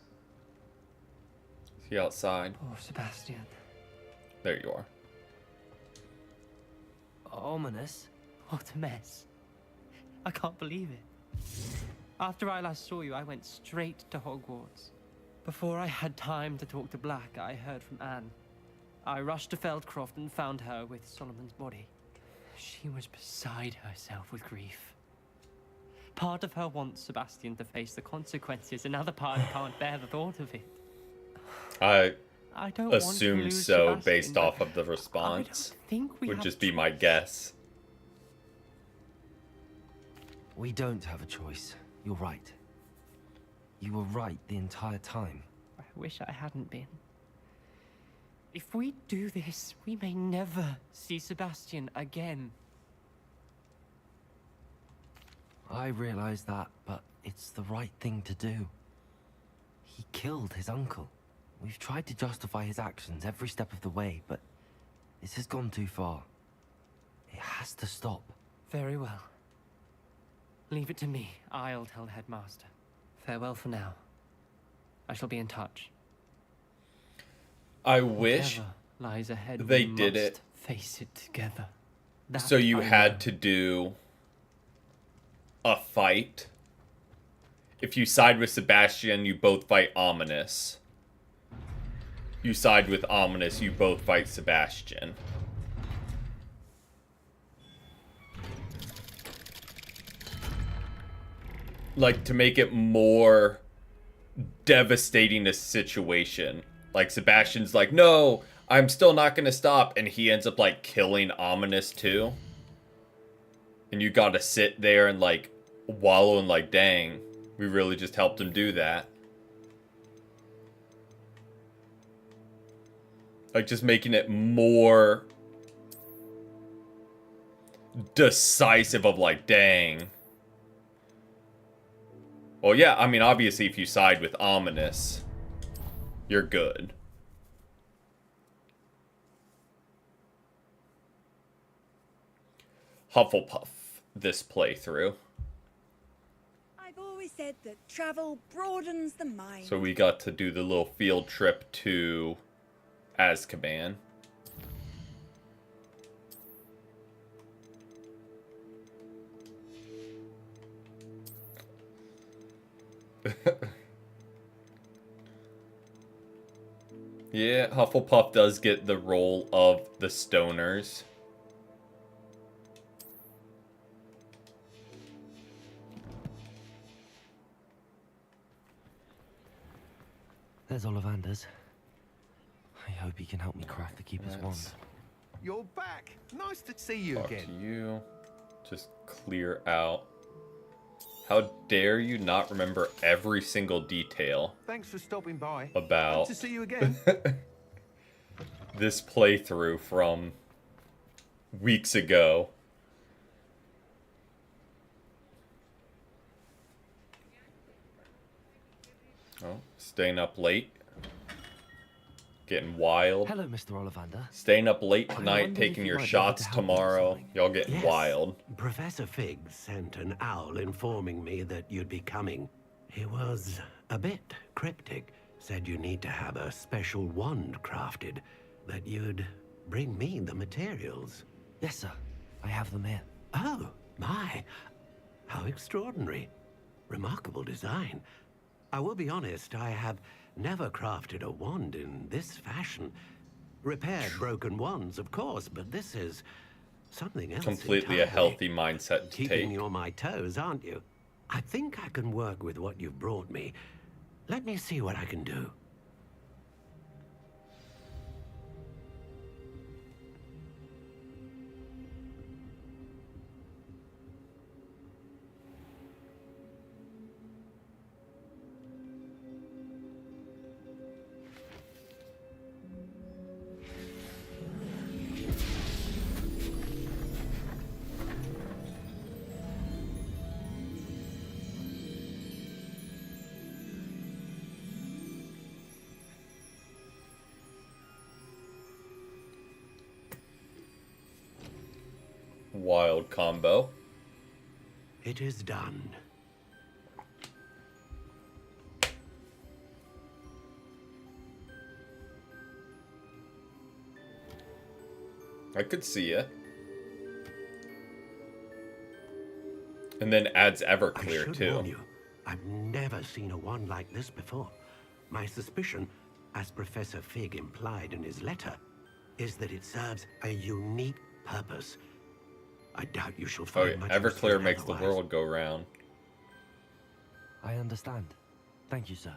he outside? Oh, Sebastian. There you are. Ominous? What a mess. I can't believe it. After I last saw you, I went straight to Hogwarts. Before I had time to talk to Black, I heard from Anne. I rushed to Feldcroft and found her with Solomon's body. She was beside herself with grief. Part of her wants Sebastian to face the consequences, another part can't bear the thought of it. I don't want to assumed lose so Sebastian, based but off of the response. think we Would have just be my guess. We don't have a choice. You're right. You were right the entire time. I wish I hadn't been. If we do this, we may never see Sebastian again. I realize that, but it's the right thing to do. He killed his uncle. We've tried to justify his actions every step of the way, but this has gone too far. It has to stop. Very well. Leave it to me. I'll tell the headmaster. Farewell for now. I shall be in touch. I wish Whatever lies ahead, they we did must it. Face it together. So That you I had know. to do a fight. If you side with Sebastian, you both fight Ominous. You side with Ominous, you both fight Sebastian. Like, to make it more devastating a situation. Like, Sebastian's like, no, I'm still not gonna stop. And he ends up, like, killing Ominous, too. And you gotta sit there and, like, wallow and, like, dang, we really just helped him do that. Like, just making it more decisive of, like, dang. Well, yeah, I mean, obviously, if you side with Ominous, you're good. Hufflepuff, this playthrough. I've always said that travel broadens the mind. So we got to do the little field trip to Azkaban. Yeah, Hufflepuff does get the role of the stoners. There's Ollivander's. I hope he can help me craft the Keeper's wand. You're back. Nice to see you Talk again. to you. Just clear out. How dare you not remember every single detail Thanks for stopping by. about Good to see you again. this playthrough from weeks ago. Oh, staying up late. Getting wild. Hello, Mr. Ollivander. Staying up late I tonight, wondered if taking you your might be able shots to help me with tomorrow. something. Y'all getting Yes. wild. Professor Fig sent an owl informing me that you'd be coming. He was a bit cryptic. Said you need to have a special wand crafted. That you'd bring me the materials. Yes, sir. I have them here. Oh, my. How extraordinary. Remarkable design. I will be honest, I have never crafted a wand in this fashion. Repaired broken wands, of course, but this is something else Completely a entirely. healthy mindset to Keeping take. you on my toes, aren't you? I think I can work with what you've brought me. Let me see what I can do. Wild combo. It is done. I could see it. And then adds I Everclear should too. warn you, I've never seen a wand like this before. My suspicion, as Professor Fig implied in his letter, is that it serves a unique purpose. I doubt you shall Oh, find yeah. much use for Everclear it makes the otherwise. world go round. I understand. Thank you, sir.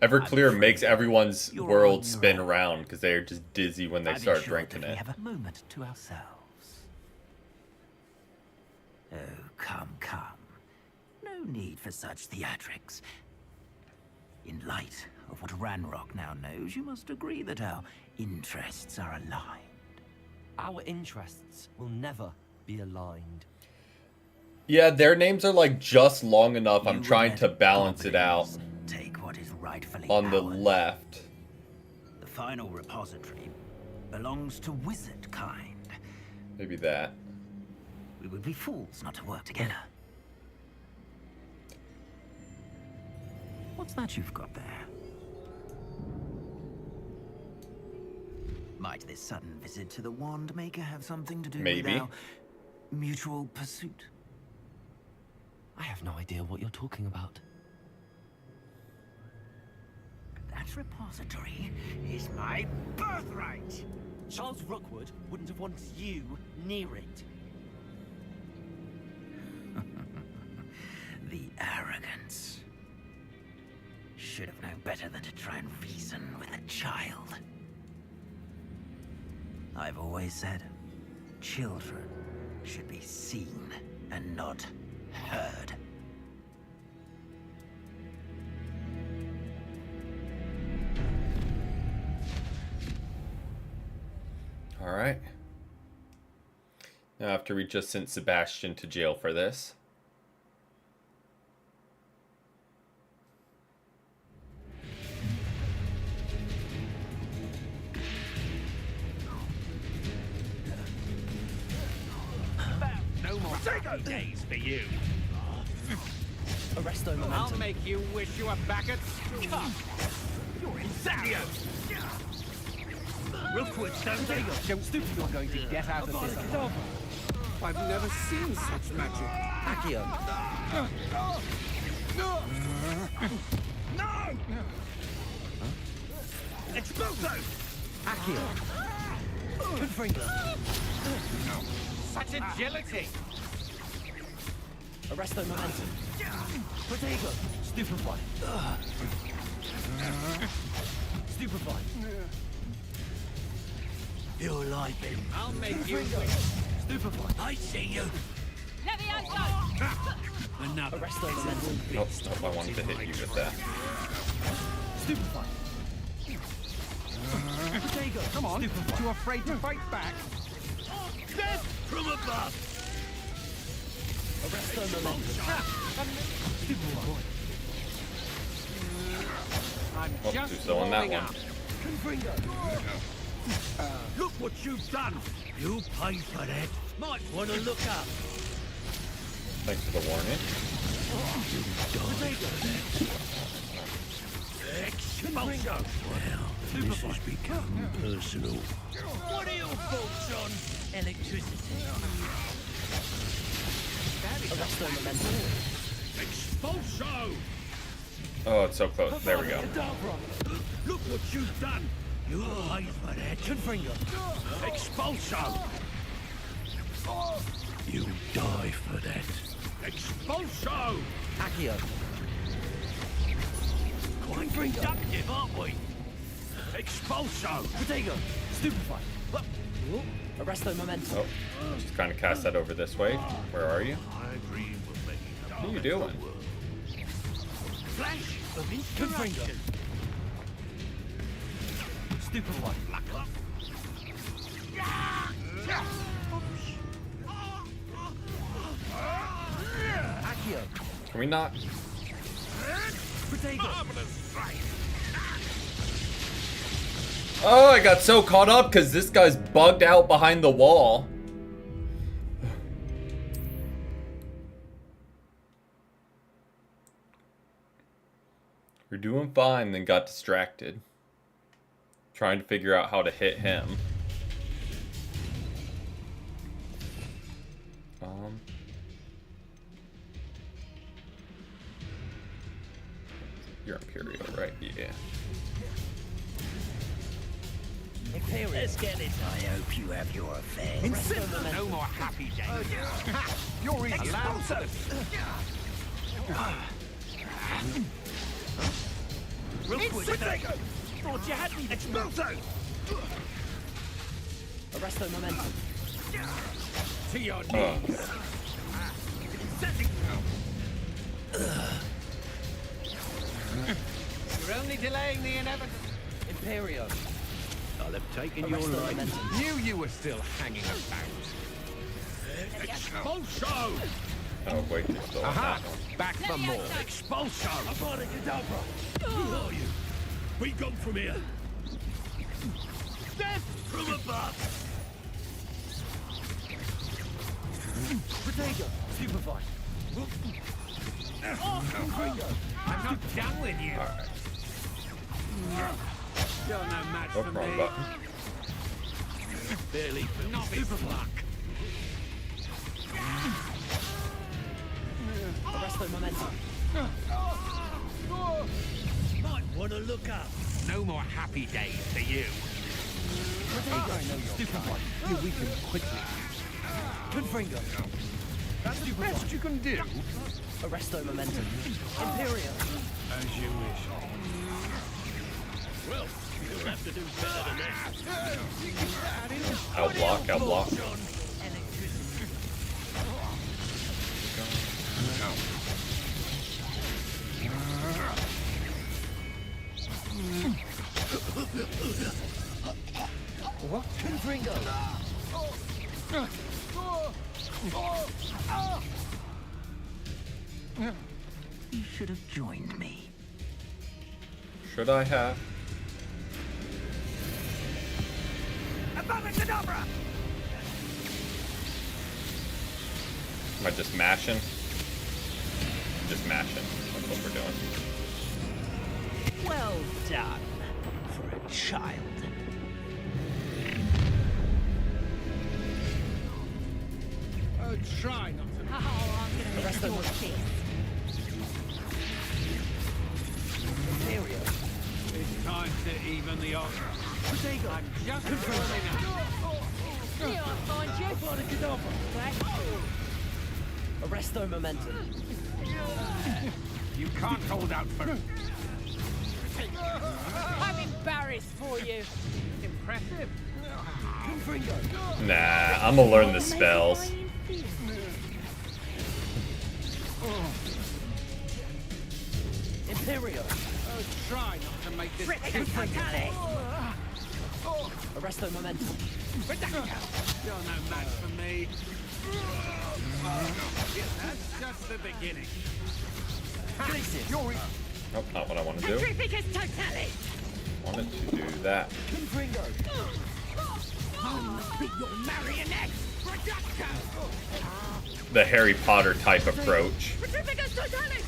Everclear makes everyone's world spin around because they're just dizzy when they start drinking We it. have a moment to ourselves. Oh, come, come. No need for such theatrics. In light of what Ranrock now knows, you must agree that our interests are aligned. Our interests will never be aligned. Yeah, their names are like just long enough. I'm You trying let to balance it out Take what is rightfully on the ours. left. The final repository belongs to wizard kind. Maybe that. We would be fools not to work together. What's that you've got there? Might this sudden visit to the Wand Maker have something to do Maybe. with our mutual pursuit? I have no idea what you're talking about. That repository is my birthright! Charles Rookwood wouldn't have wanted you near it. The arrogance. Should have known better than to try and reason with a child. I've always said, children should be seen and not heard. All right. Now after we just sent Sebastian to jail for this. No more happy days for you. Arresto momentum. I'll make you wish you were back at school. You're insane. Rookwood, don't say you're so stupid you're going to get out of this. I've never seen such magic. Accio. No! Expulso! Accio. Confringo. Such agility! Arresto momentum. Protego. Stupefy. Stupefy. You're lying. I'll make you Stupefy. I see you. Levioso! Enough. Arresto momentum. Nope, nope, I wanted to hit you with that. Stupefy. Protego. Come on, Stupefy. you afraid to fight back? Death from above! Arresto momentum. Stupefy. I'm Oh, just too slow on that warming one. up. Confringo. Look what you've done! You pay for that. Might want to look up. Thanks for the warning. Expulso! Well, this has become personal. What are your thoughts on electricity? Arresto momentum. Expulso! Oh, it's so close. There we go. Look what you've done! You pay for that. Confringo. Expulso! You die for that. Expulso! Accio. Quite productive, aren't we? Expulso! Protego. Stupefy. Arresto momentum. Oh, just kind of cast that over this way. Where are you? What are you doing? Flash of Confringo. inspiration! Stupefy. Accio. Can we not? Protego. Oh, I got so caught up because this guy's bugged out behind the wall. We're doing fine, then got distracted. Trying to figure out how to hit him. You're Imperial, right? Yeah. Let's get it. I hope you have your affair. No more happy days. You're easy. Thought you had me! Expulso! Arresto momentum. To your knees! You're only delaying the inevitable. Imperio. I'll have taken your Arresto life. momentum. Knew you were still hanging about. Expulso! Oh, wait, you're still on that one. Back for more. Expulso! Abracadabra. Who are you? We go from here. Death from above! Protego. Stupefy. I'm not done with you. Alright. You're no match Oh, for wrong me. button. Barely Novice luck. Arresto momentum. might want to look up. No more happy days for you. Protego. Stupefy. You weaken quickly. Confringo. That's the best you can do. Arresto momentum. Imperio. As you wish. Well, you'll have to do better than that. I'll block, I'll block. What? Confringo. You should have joined me. Should I have? Abracadabra! Am I just mashing? Just mashing. That's what we're doing. Well done for a child. try not to. Oh, I'm gonna Arrest them. enjoy this. Imperial. It's time to even the odds. Protego. I'm just warming up. Here, I'll find you. Arresto momentum. You can't hold out for. I'm embarrassed for you. Impressive. Confringo. Nah, I'm gonna learn the spells. Imperial. Oh, try not to make this. Arresto momentum. You're no match for me. Yeah, that's just the beginning. You're Nope, not what I want to do. Petrificus totale. Wanted to do that. Confringo. Your marionette. The Harry Potter type approach. Petrificus totale.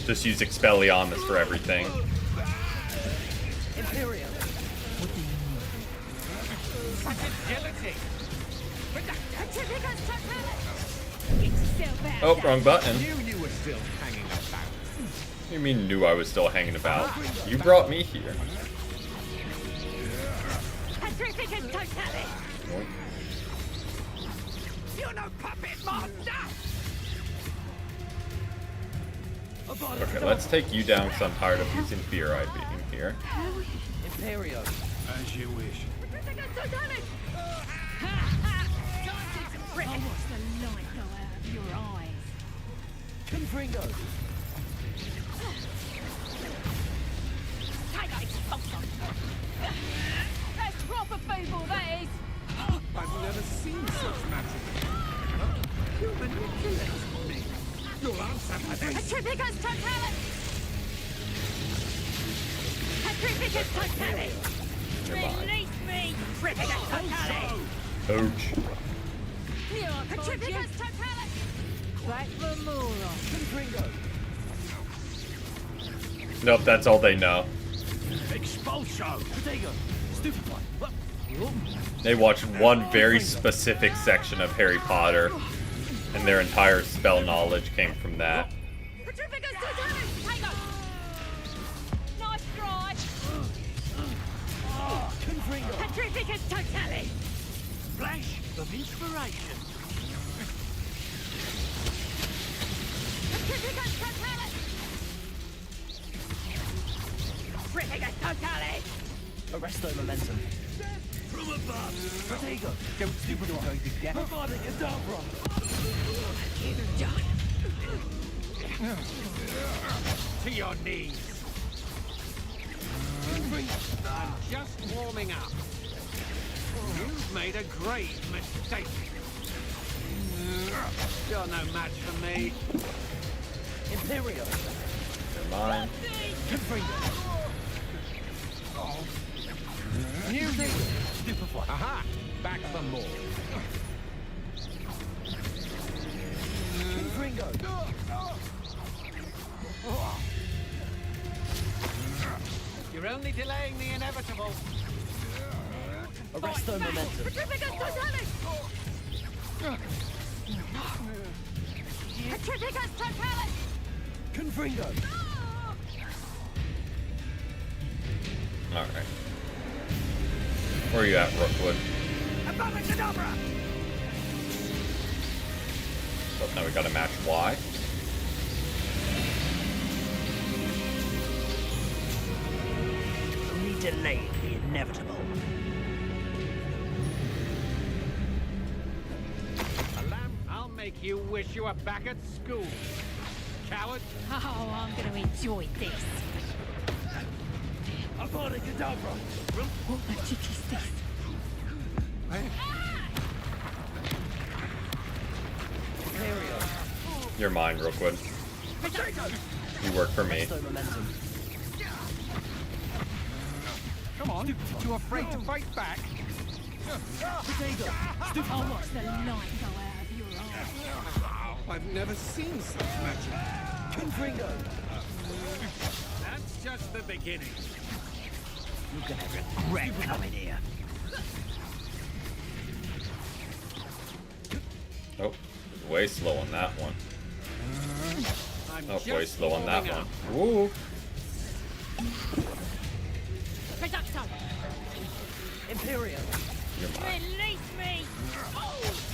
Just use Expelliarmus for everything. Imperial. Agility. Petrificus totale. It's still bad. Oh, wrong button. You were still hanging about. What do you mean knew I was still hanging about? You brought me here. Petrificus totale. Nope. You're no puppet master. Okay, let's take you down because I'm tired of using Fear Eye being here. Imperio. As you wish. Petrificus totale. I watch the light go out of your eyes. Confringo. That's proper feeble, that is. I've never seen such magic. You manipulate me. You'll answer for this. Petrificus totale. Petrificus totale. Release me. Petrificus totale. Ouch. Petrificus totale. Back for more. Confringo. Nope, that's all they know. Expulso. Protego. Stupefy. They watched one very specific section of Harry Potter, and their entire spell knowledge came from that. Petrificus totale. Take off. Nice try. Confringo. Petrificus totale. Flash of inspiration. Petrificus totale. Petrificus totale. Arresto momentum. From above. Protego. Don't stupid or going to get. Avada Kedavra. To your knees. I'm just warming up. You've made a great mistake. You're no match for me. Imperio. Never mind. Confringo. New thing. Stupefy. Aha! Back for more. Confringo. You're only delaying the inevitable. Arresto momentum. Petrificus totale. Petrificus totale. Confringo. Alright. Where are you at, Rookwood? Avada Kedavra! So now we gotta match Y. Only delayed the inevitable. Alam, I'll make you wish you were back at school. Coward. Oh, I'm going to enjoy this. Avada Kedavra. What magic is this? Imperio. You're mine, Rookwood. You work for me. Arresto momentum. Come on. Too afraid to fight back? Protego. I'll watch the light go out of your eyes. I've never seen such magic. Confringo. That's just the beginning. You're gonna regret coming here. Oh, way slow on that one. Oh, way slow on that one. Woo! Imperial. You're mine. Release me!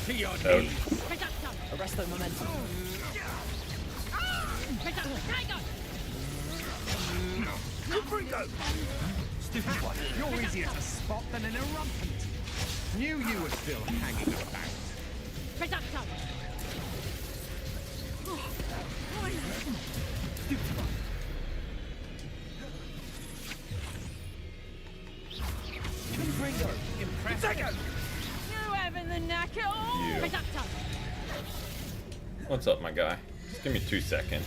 To your Oh. knees. Arresto momentum. Confringo! Stupid one, you're easier to spot than an irrumpent. Knew you were still hanging about. Stupid one. Confringo! Impressive! You having the knack at all? You. What's up, my guy? Just give me 2 seconds.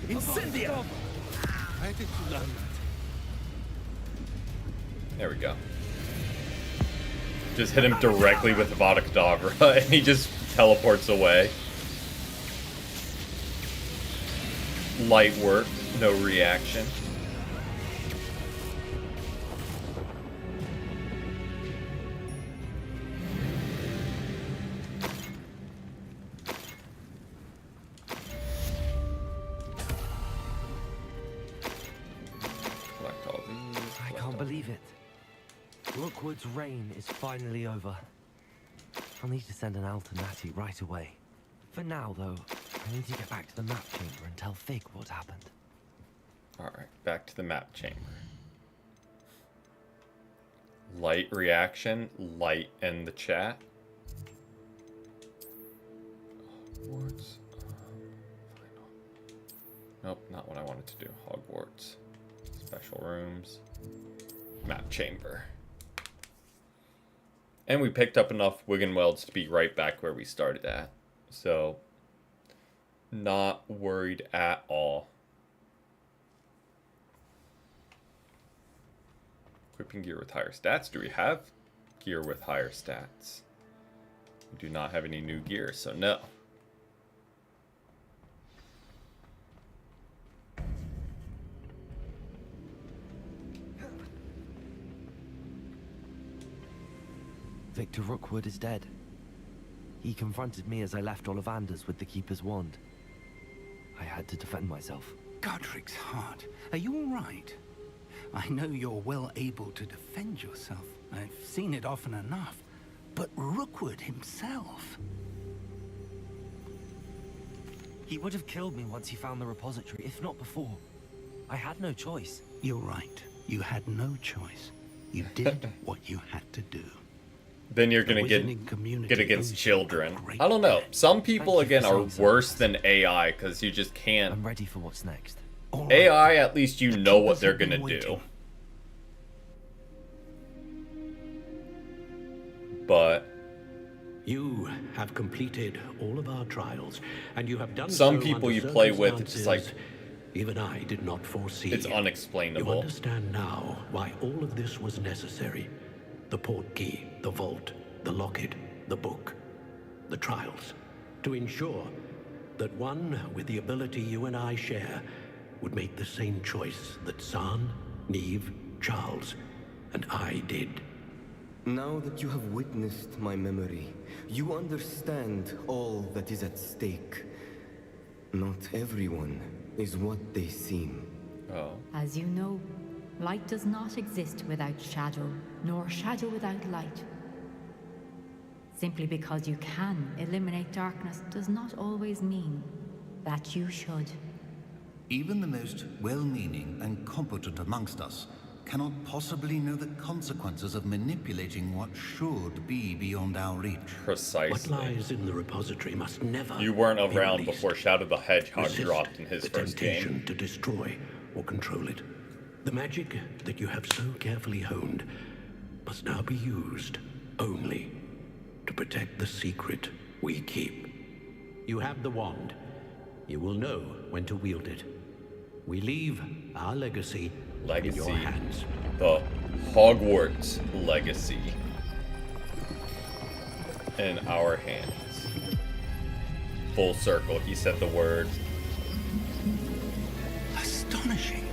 Incendia! Where did you learn that? There we go. Just hit him directly with Avada Kedavra, and he just teleports away. Light work, no reaction. Collect all these. I can't believe it. Rookwood's reign is finally over. I'll need to send an Alternati right away. For now, though, I need to get back to the map chamber and tell Fig what happened. Alright, back to the map chamber. Light reaction, light in the chat. Hogwarts. Final. Nope, not what I wanted to do. Hogwarts. Special rooms. Map chamber. And we picked up enough Wiggenwelds to be right back where we started at. So, not worried at all. Equipping gear with higher stats. Do we have gear with higher stats? We do not have any new gear, so no. Victor Rookwood is dead. He confronted me as I left Ollivander's with the Keeper's wand. I had to defend myself. Godric's heart. Are you all right? I know you're well able to defend yourself. I've seen it often enough. But Rookwood himself... He would have killed me once he found the repository, if not before. I had no choice. You're right. You had no choice. You did what you had to do. Then you're gonna get against children. I don't know. Some people again are worse than AI because you just can't. I'm ready for what's next. AI, at least you know what they're gonna do. But you have completed all of our trials, and you have done some so people under you play with, it's just like even I did not foresee. It's unexplainable. You understand now why all of this was necessary. The portkey, the vault, the locket, the book, the trials, to ensure that one with the ability you and I share would make the same choice that Zahn, Neve, Charles, and I did. Now that you have witnessed my memory, you understand all that is at stake. Not everyone is what they seem. Oh. As you know, light does not exist without shadow, nor shadow without light. Simply because you can eliminate darkness does not always mean that you should. Even the most well-meaning and competent amongst us cannot possibly know the consequences of manipulating what should be beyond our reach. Precisely. What lies in the repository must never. You weren't be around released. before Shadow the Hedgehog Resist dropped in his the first temptation game. to destroy or control it. The magic that you have so carefully honed must now be used only to protect the secret we keep. You have the wand. You will know when to wield it. We leave our legacy in your hands. The Hogwarts Legacy in our hands. Full circle, he said the word. Astonishing.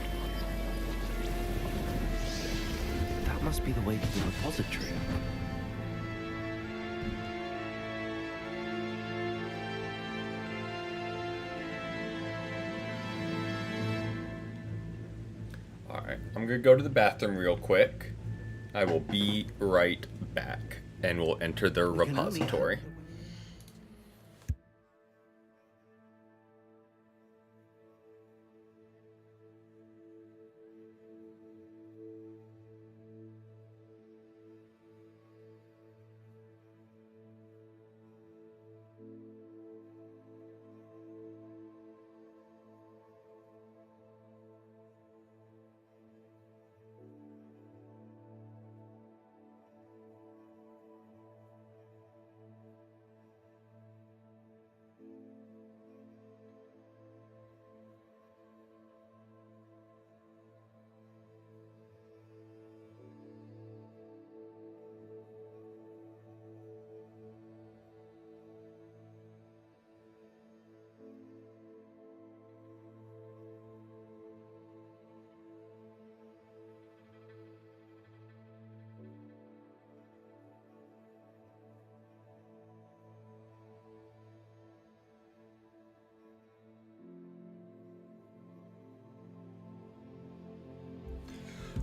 That must be the way to the repository. I'm gonna go to the bathroom real quick. I will be right back, and we'll enter their repository.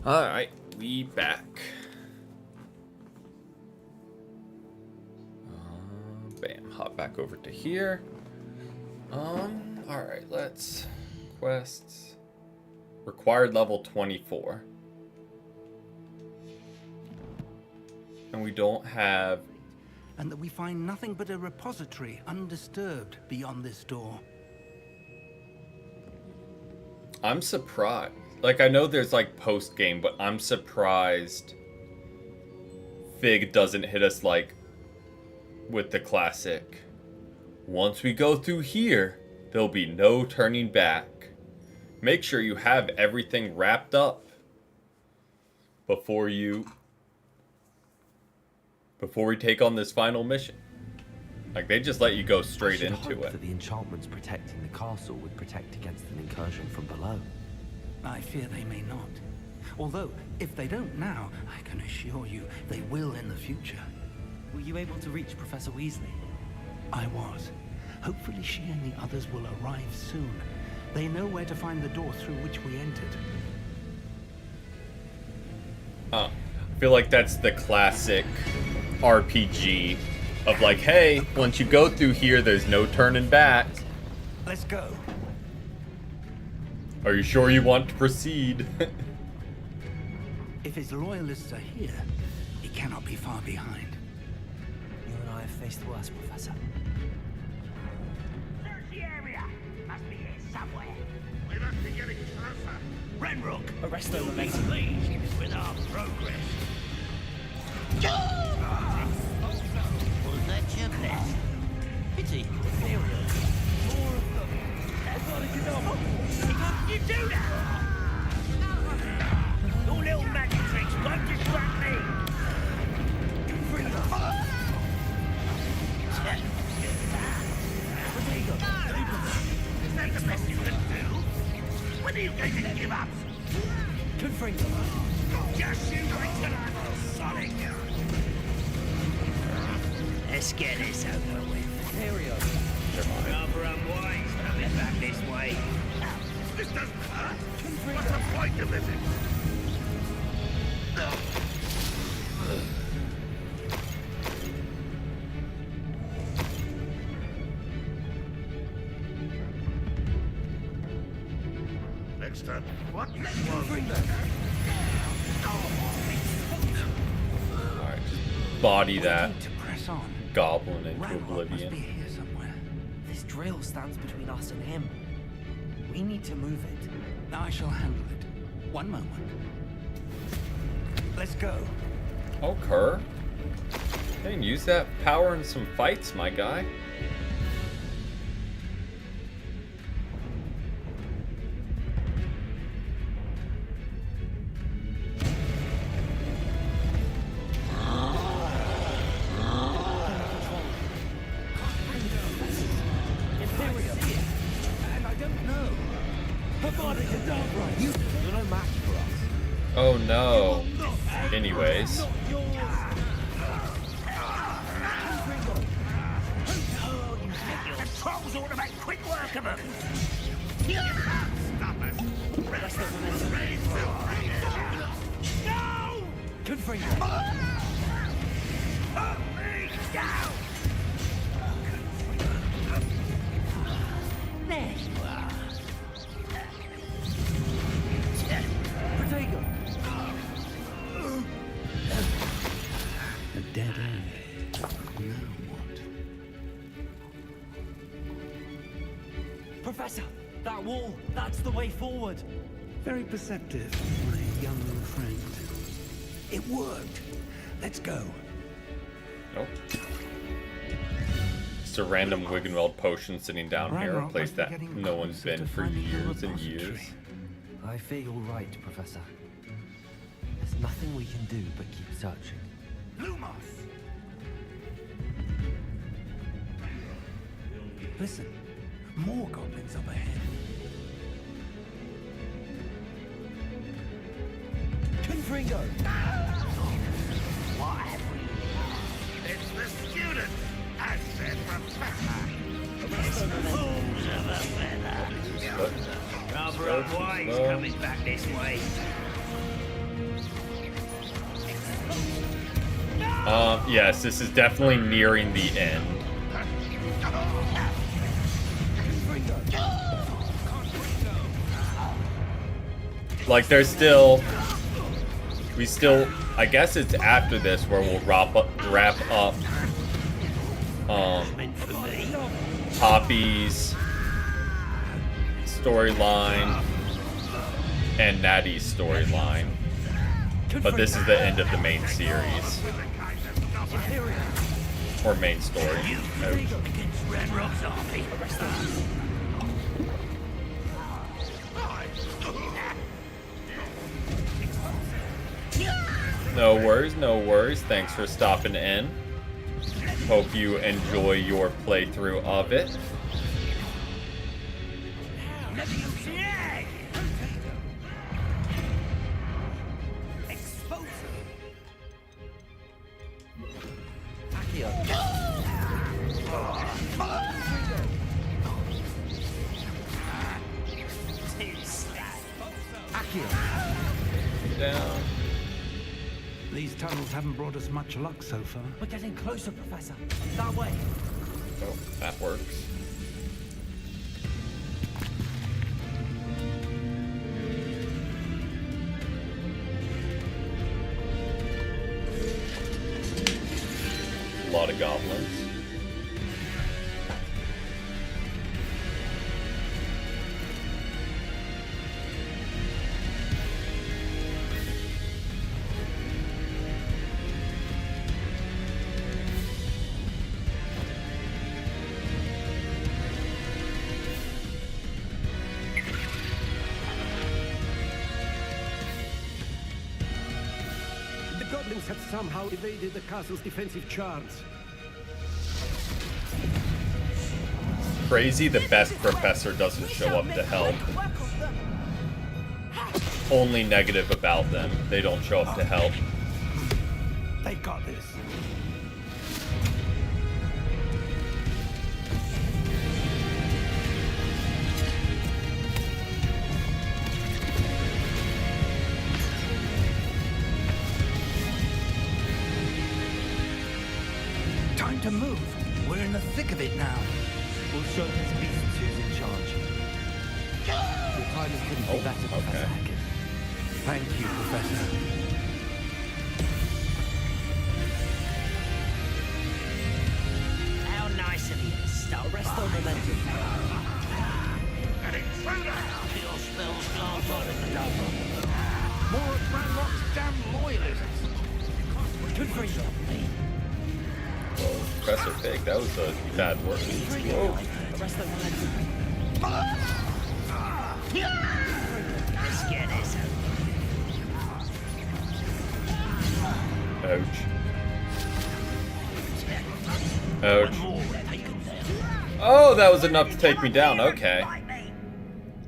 Alright, we back. Bam, hop back over to here. Alright, let's... Quests. Required level 24. And we don't have... And that we find nothing but a repository undisturbed beyond this door. I'm surprised. Like, I know there's, like, post-game, but I'm surprised Fig doesn't hit us, like, with the classic. Once we go through here, there'll be no turning back. Make sure you have everything wrapped up before we take on this final mission. Like, they just let you go straight into it. That the enchantments protecting the castle would protect against an incursion from below. I fear they may not. Although, if they don't now, I can assure you they will in the future. Were you able to reach Professor Weasley? I was. Hopefully she and the others will arrive soon. They know where to find the door through which we entered. I feel like that's the classic RPG of like, hey, once you go through here, there's no turning back. Let's go. Are you sure you want to proceed? If his loyalists are here, he cannot be far behind. You and I have faced worse, Professor. Search the area. Must be here somewhere. We must be getting closer. Renrook, arrest those mates. Please, with our progress. Was that your best? Pity. More of them. What did you know? You do that! Your little magic tricks won't distract me! Is that the best you can do? When are you going to give up? Confringo. Just you wait till I'm Sonic! Let's get this over with. Here we are. Rather unwise coming back this way. This doesn't hurt. What's the point of living? Next time. What? Alright, body that To press on. goblin into Ranrock must oblivion. be here somewhere. This drill stands between us and him. We need to move it. I shall handle it. One moment. Let's go. Oh, Kerr. You can use that power in some fights, my guy. Oh no. Anyways. The trolls ought to make quick work of them! Stop us! There you are. Protego. A dead end. Now what? Professor, that wall, that's the way forward. Very perceptive, my young friend. It worked. Let's go. Nope. Just a random Wiggenweld potion sitting down here, a place that no one's been for years and years. I fear you're right, Professor. There's nothing we can do but keep searching. Lumos! Listen, more goblins up ahead. Confringo! What have we? It's the students! I said professor! Fools of a feather! Rather unwise coming back this way. Yes, this is definitely nearing the end. Like, there's still... I guess it's after this where we'll wrap up Poppy's storyline and Natty's storyline. But this is the end of the main series. Or main story. No worries, no worries. Thanks for stopping in. Hope you enjoy your playthrough of it. Down. These tunnels haven't brought us much luck so far. We're getting closer, Professor. That way. Oh, that works. A lot of goblins. The goblins have somehow evaded the castle's defensive charms. Crazy the best professor doesn't show up to help. Only negative about them. They don't show up to help. They got this. Time to move. We're in the thick of it now. We'll show these beasts who's in charge. Your timing couldn't be better, Professor Hackett. Thank you, Professor. How nice of you to stop. Arrest our momentum. An intruder! Your spells can't bother the double. More of Ranrock's damn loyalists. Confringo. Whoa, Professor Pig, that was a bad word. Whoa. Arrest our momentum. Let's get this Ouch. Ouch. Oh, that was enough to take me down. Okay.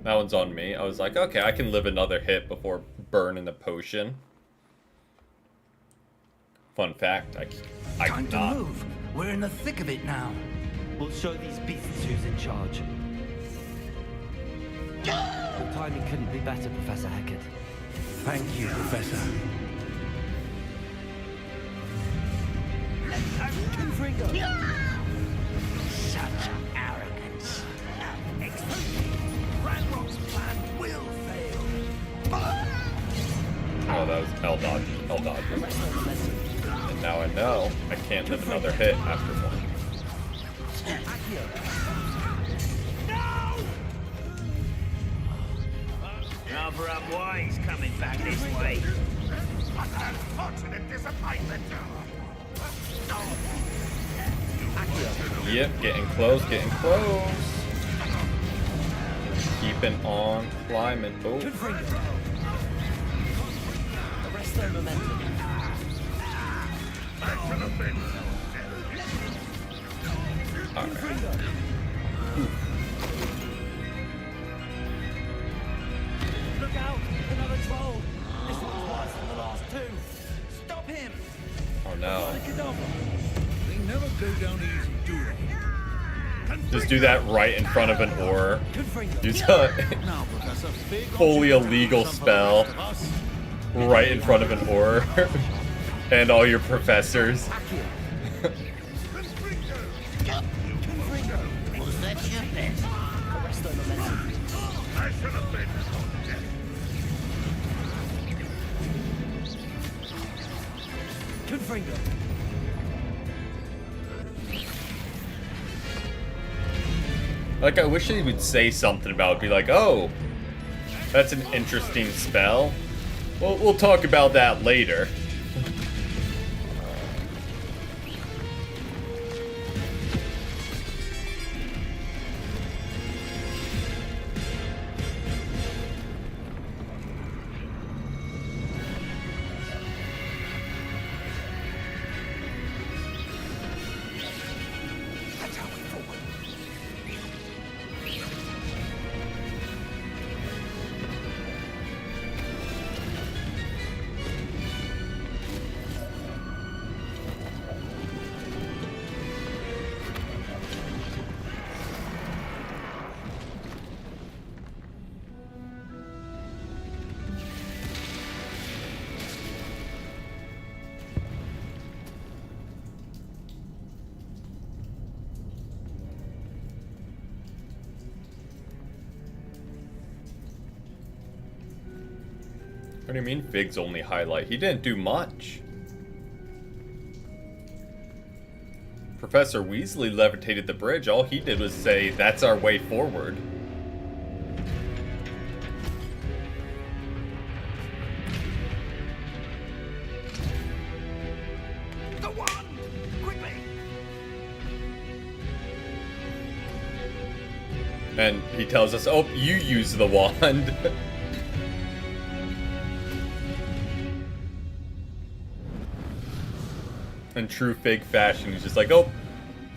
That one's on me. I was like, okay, I can live another hit before burning the potion. Fun fact, I Time to cannot. move. We're in the thick of it now. We'll show these beasts who's in charge. Your timing couldn't be better, Professor Hackett. Thank you, Professor. Such arrogance. Ranrock's plan will fail. Oh, that was L dodge. L dodge. And now I know I can't live another hit after one. Cover up wise coming back this way. What unfortunate disappointment. Yep, getting close, getting close. Keeping on climbing. Oh. Arrest their momentum. Alright. Look out! Another troll! This one's worse than the last two! Stop him! Oh no. They never go down easy, do they? Just do that right in front of an ore. Use a fully illegal spell right in front of an ore. And all your professors. Was that your bet? Arrest their momentum. I should have been. Confringo. Like, I wish they would say something about it. Be like, oh, that's an interesting spell. Well, we'll talk about that later. What do you mean Fig's only highlight? He didn't do much. Professor Weasley levitated the bridge. All he did was say, that's our way forward. The wand! Quickly! And he tells us, oh, you use the wand. In true Fig fashion, he's just like, oh,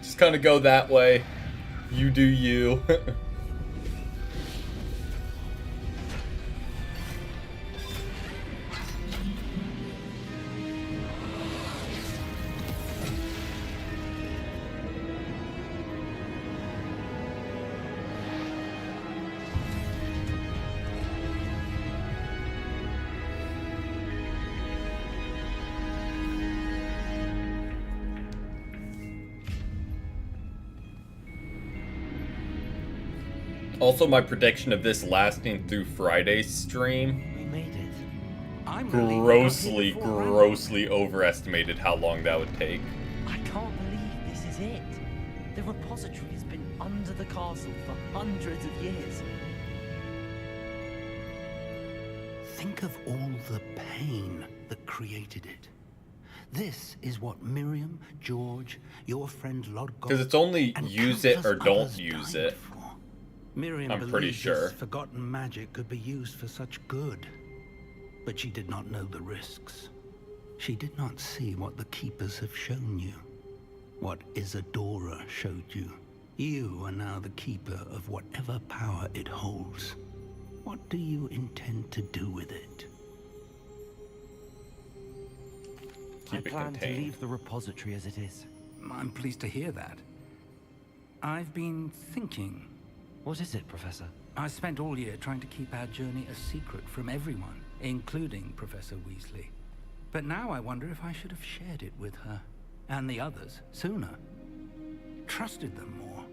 just kind of go that way. You do you. Also, my prediction of this lasting through Friday's stream. We made it. I'm Grossly overestimated how long that would take. I can't believe this is it. The repository has been under the castle for hundreds of years. Think of all the pain that created it. This is what Miriam, George, your friend Lodgok, Because it's only use it or don't use it. Miriam I'm pretty believed sure. this forgotten magic could be used for such good. But she did not know the risks. She did not see what the Keepers have shown you. What Isadora showed you. You are now the Keeper of whatever power it holds. What do you intend to do with it? I plan to leave the repository as it is. I'm pleased to hear that. I've been thinking. What is it, Professor? I spent all year trying to keep our journey a secret from everyone, including Professor Weasley. But now I wonder if I should have shared it with her. and the others sooner. Trusted them more.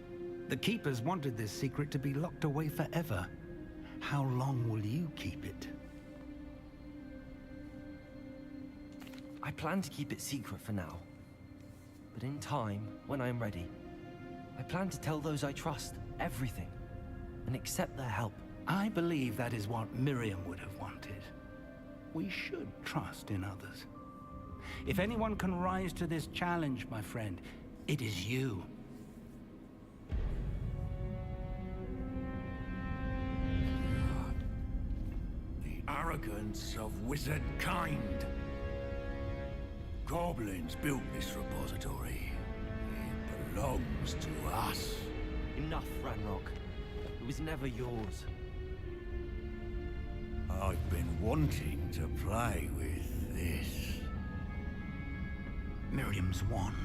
The Keepers wanted this secret to be locked away forever. How long will you keep it? I plan to keep it secret for now. But in time, when I am ready, I plan to tell those I trust everything and accept their help. I believe that is what Miriam would have wanted. We should trust in others. If anyone can rise to this challenge, my friend, it is you. The arrogance of wizard kind. Goblins built this repository. It belongs to us. Enough, Ranrock. It was never yours. I've been wanting to play with this. Miriam's wand.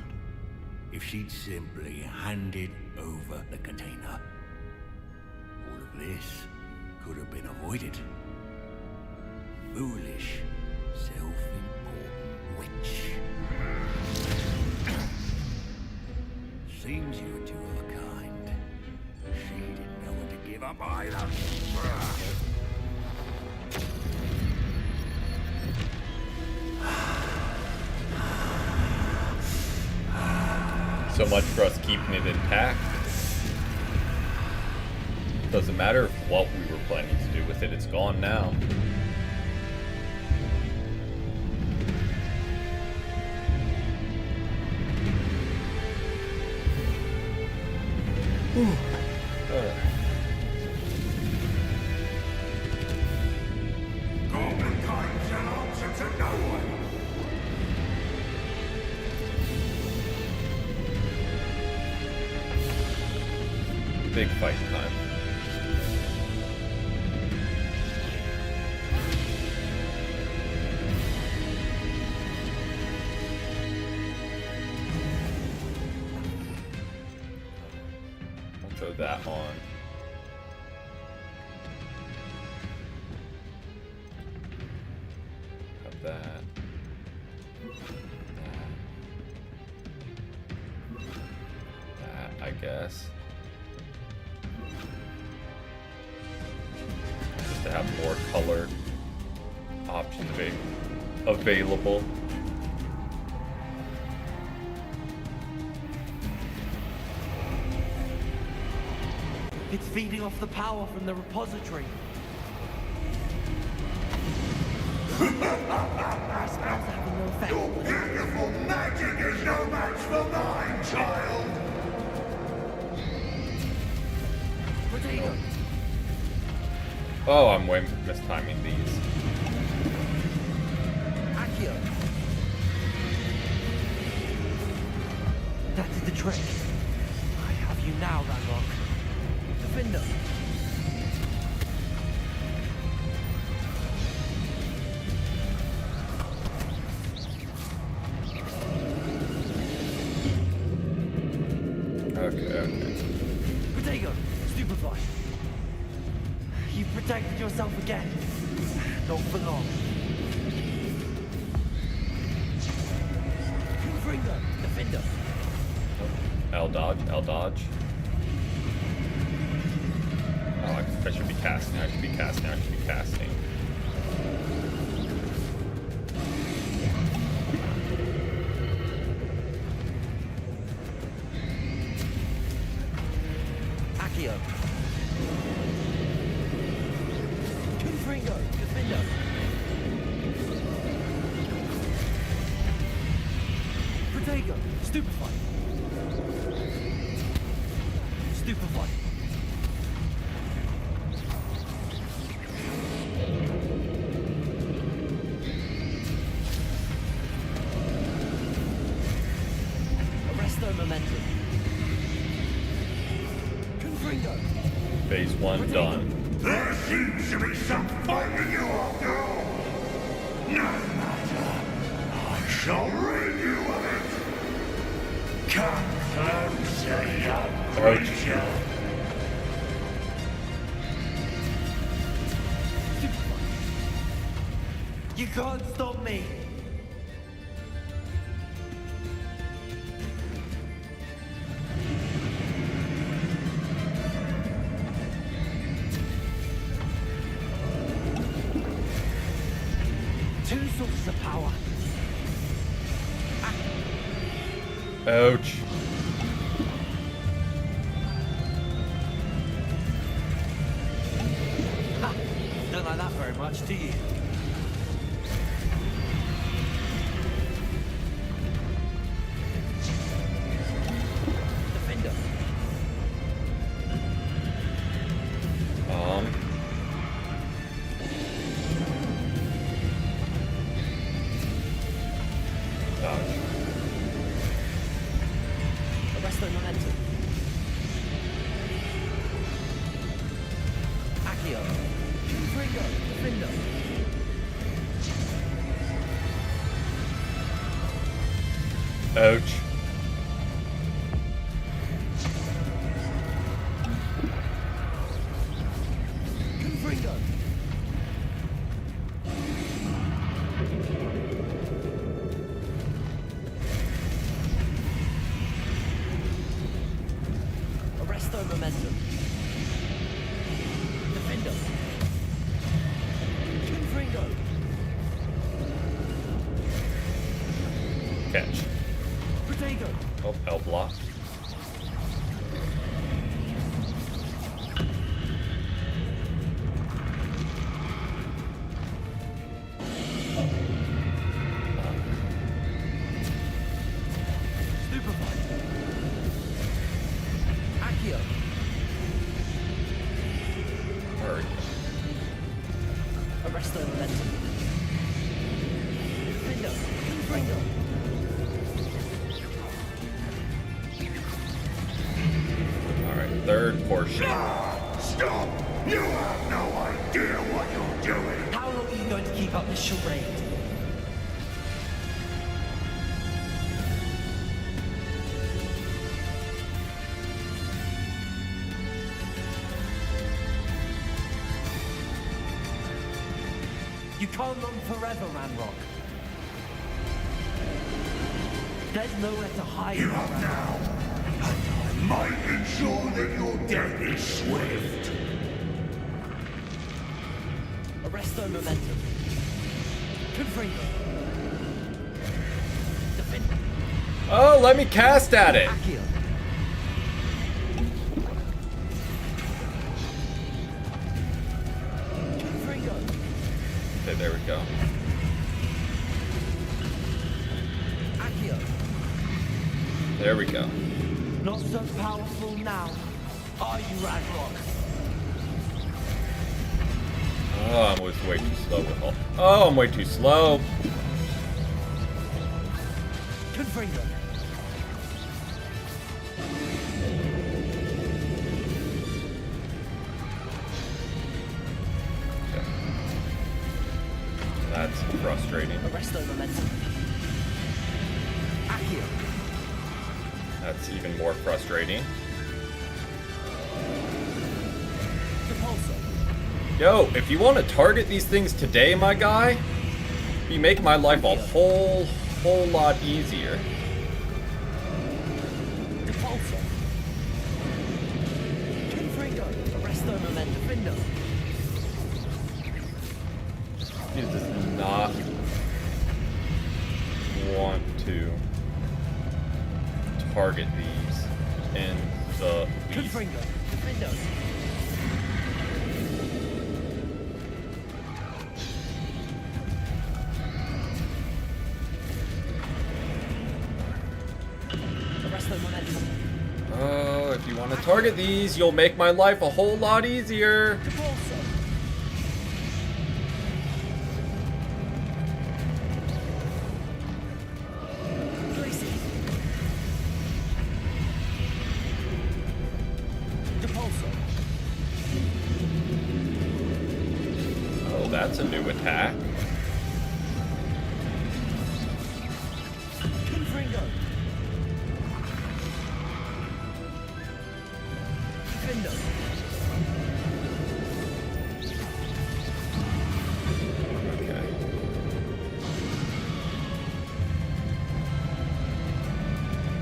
If she'd simply handed over the container, all of this could have been avoided. Foolish, self-important witch. Seems you're two of a kind. She didn't know when to give up either. So much for us keeping it intact. Doesn't matter what we were planning to do with it, it's gone now. Goblin kind shall answer to no one. Big fight time. I'll throw that on. Have that. That, I guess. Just to have more colored options available. It's feeding off the power from the repository. My spells are having no effect. Your beautiful magic is no match for mine, child. Potato. Oh, I'm way mistiming these. Accio. That is the trick. I have you now, Ranrock. Defender. Okay. Protego, stupefy. You've protected yourself again. Not for long. Confringo, defender. L dodge, L dodge. Oh, I should be casting, I should be casting, I should be casting. Accio. Confringo, defender. Protego, stupefy. Stupefy. Arresto momentum. Confringo. Phase 1 done. There seems to be some fight in you after all. No matter. I shall rid you of it. Come closer, young creature. You can't stop me. the power. Ouch. Ha! Don't like that very much, do you? Defender. Arrest the momentum. Accio. Confringo. Defender. Ouch. Confringo. Arresto momentum. Defender. Confringo. Catch. Protego. Oh, L block. Stupefied. Accio. Hurry. Arresto momentum. Defender. Confringo. Alright, third portion. Stop! You have no idea what you're doing. How long are you going to keep up this charade? You can't run forever, Ranrock. There's nowhere to hide. You have now. And I might ensure that your death is swift. Arresto momentum. Confringo. Defender. Oh, let me cast at it. Accio. Confringo. Okay, there we go. Accio. There we go. Not so powerful now. Are you, Ranrock? Oh, I was way too slow with all. Oh, I'm way too slow. Confringo. That's frustrating. Arresto momentum. Accio. That's even more frustrating. Repulsor. Yo, if you want to target these things today, my guy, you make my life a whole lot easier. Repulsor. Confringo. Arresto momentum. Defender. He does not want to target these in the least. Confringo. Defender. Arresto momentum. Oh, if you want to target these, you'll make my life a whole lot easier. Repulsor. Glacier. Repulsor. Oh, that's a new attack. Confringo. Defender. Okay.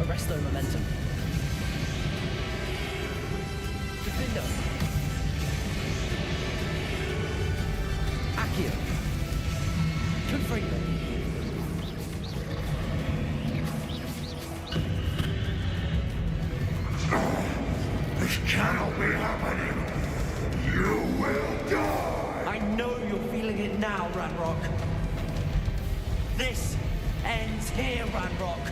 Arresto momentum. Defender. Accio. Confringo. happening. You will die. I know you're feeling it now, Ranrock. This ends here, Ranrock.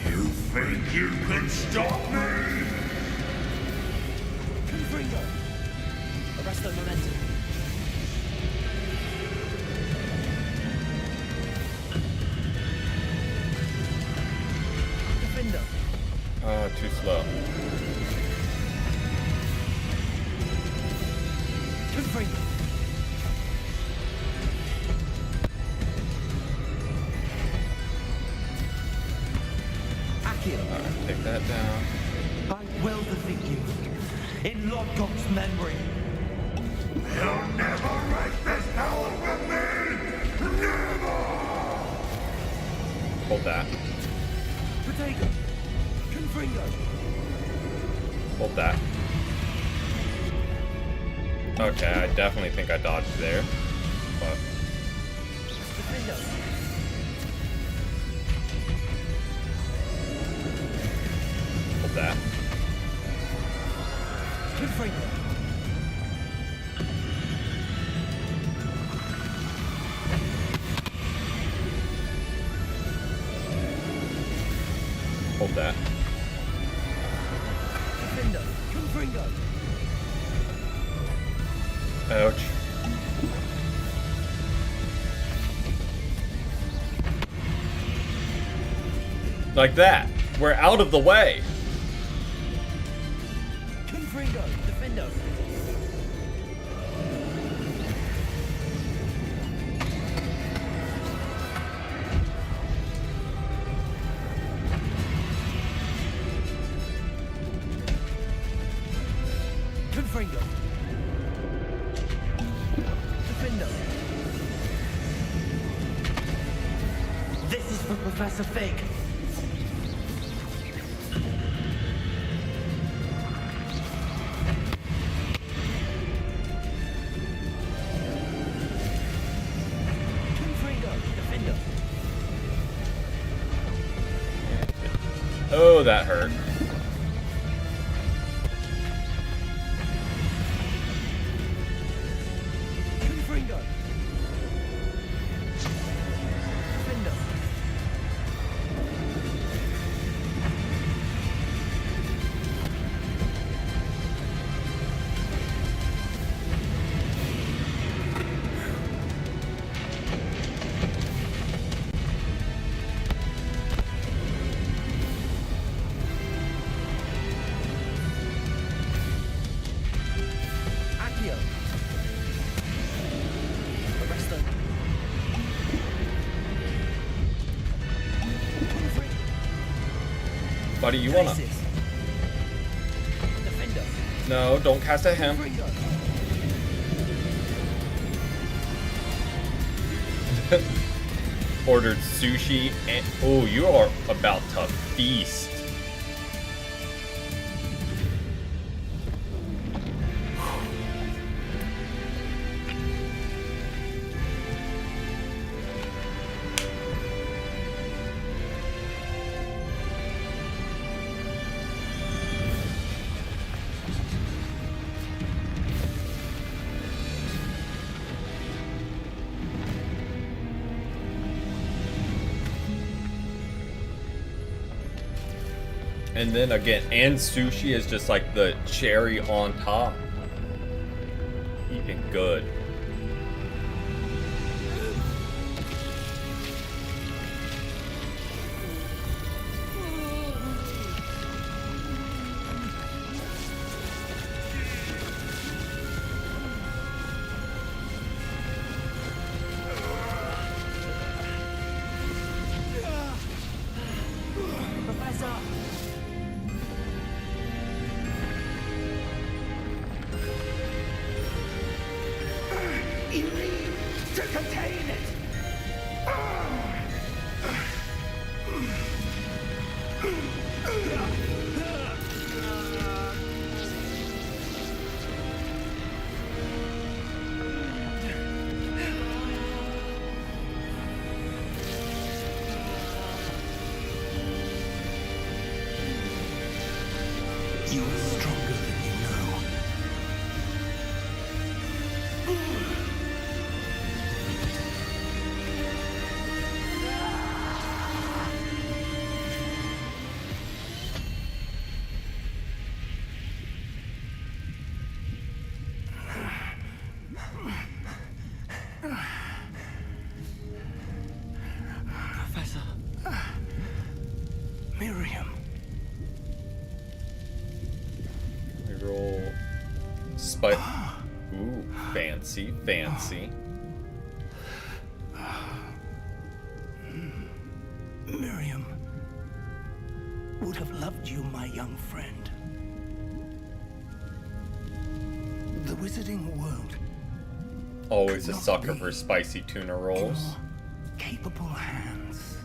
You think you can stop me? Confringo. Arrest the momentum. Defender. Too slow. Confringo. Take that down. I will defeat you. In Lodgok's memory. You'll never wreak this power with me! Never! Hold that. Protego. Confringo. Hold that. Okay, I definitely think I dodged there. But Defender. hold that. Confringo. Hold that. Defender. Confringo. Ouch. Like that. We're out of the way. Confringo. Defender. Confringo. Defender. This is for Professor Fig. Confringo. Defender. Oh, that hurt. Confringo. Defender. Accio. Arrest them. Buddy, you wanna? Crisis. Defender. No, don't cast at him. Confringo. Ordered sushi and oh, you are about to feast. And then again, and sushi is just like the cherry on top. Eating good. Professor. You need to contain it! You are stronger than you know. Miriam. Roll spike. Ooh, fancy, fancy. Miriam would have loved you, my young friend. The wizarding world. Always a sucker for spicy tuna rolls. Capable hands.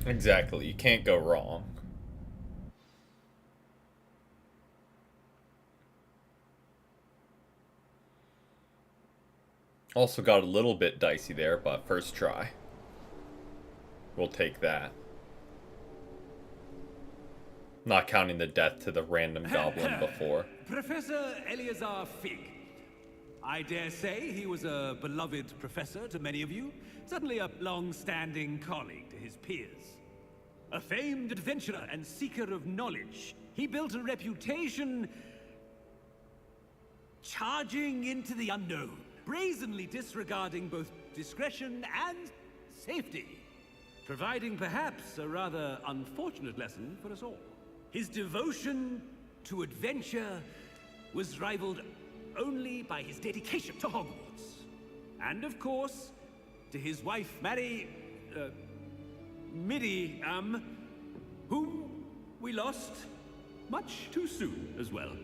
Exactly, you can't go wrong. Also got a little bit dicey there, but first try. We'll take that. Not counting the death to the random goblin before. Professor Eleazar Fig. I dare say he was a beloved professor to many of you, certainly a long-standing colleague to his peers. A famed adventurer and seeker of knowledge, he built a reputation charging into the unknown, brazenly disregarding both discretion and safety, providing perhaps a rather unfortunate lesson for us all. His devotion to adventure was rivaled only by his dedication to Hogwarts. And of course, to his wife, Midi, whom we lost much too soon as well.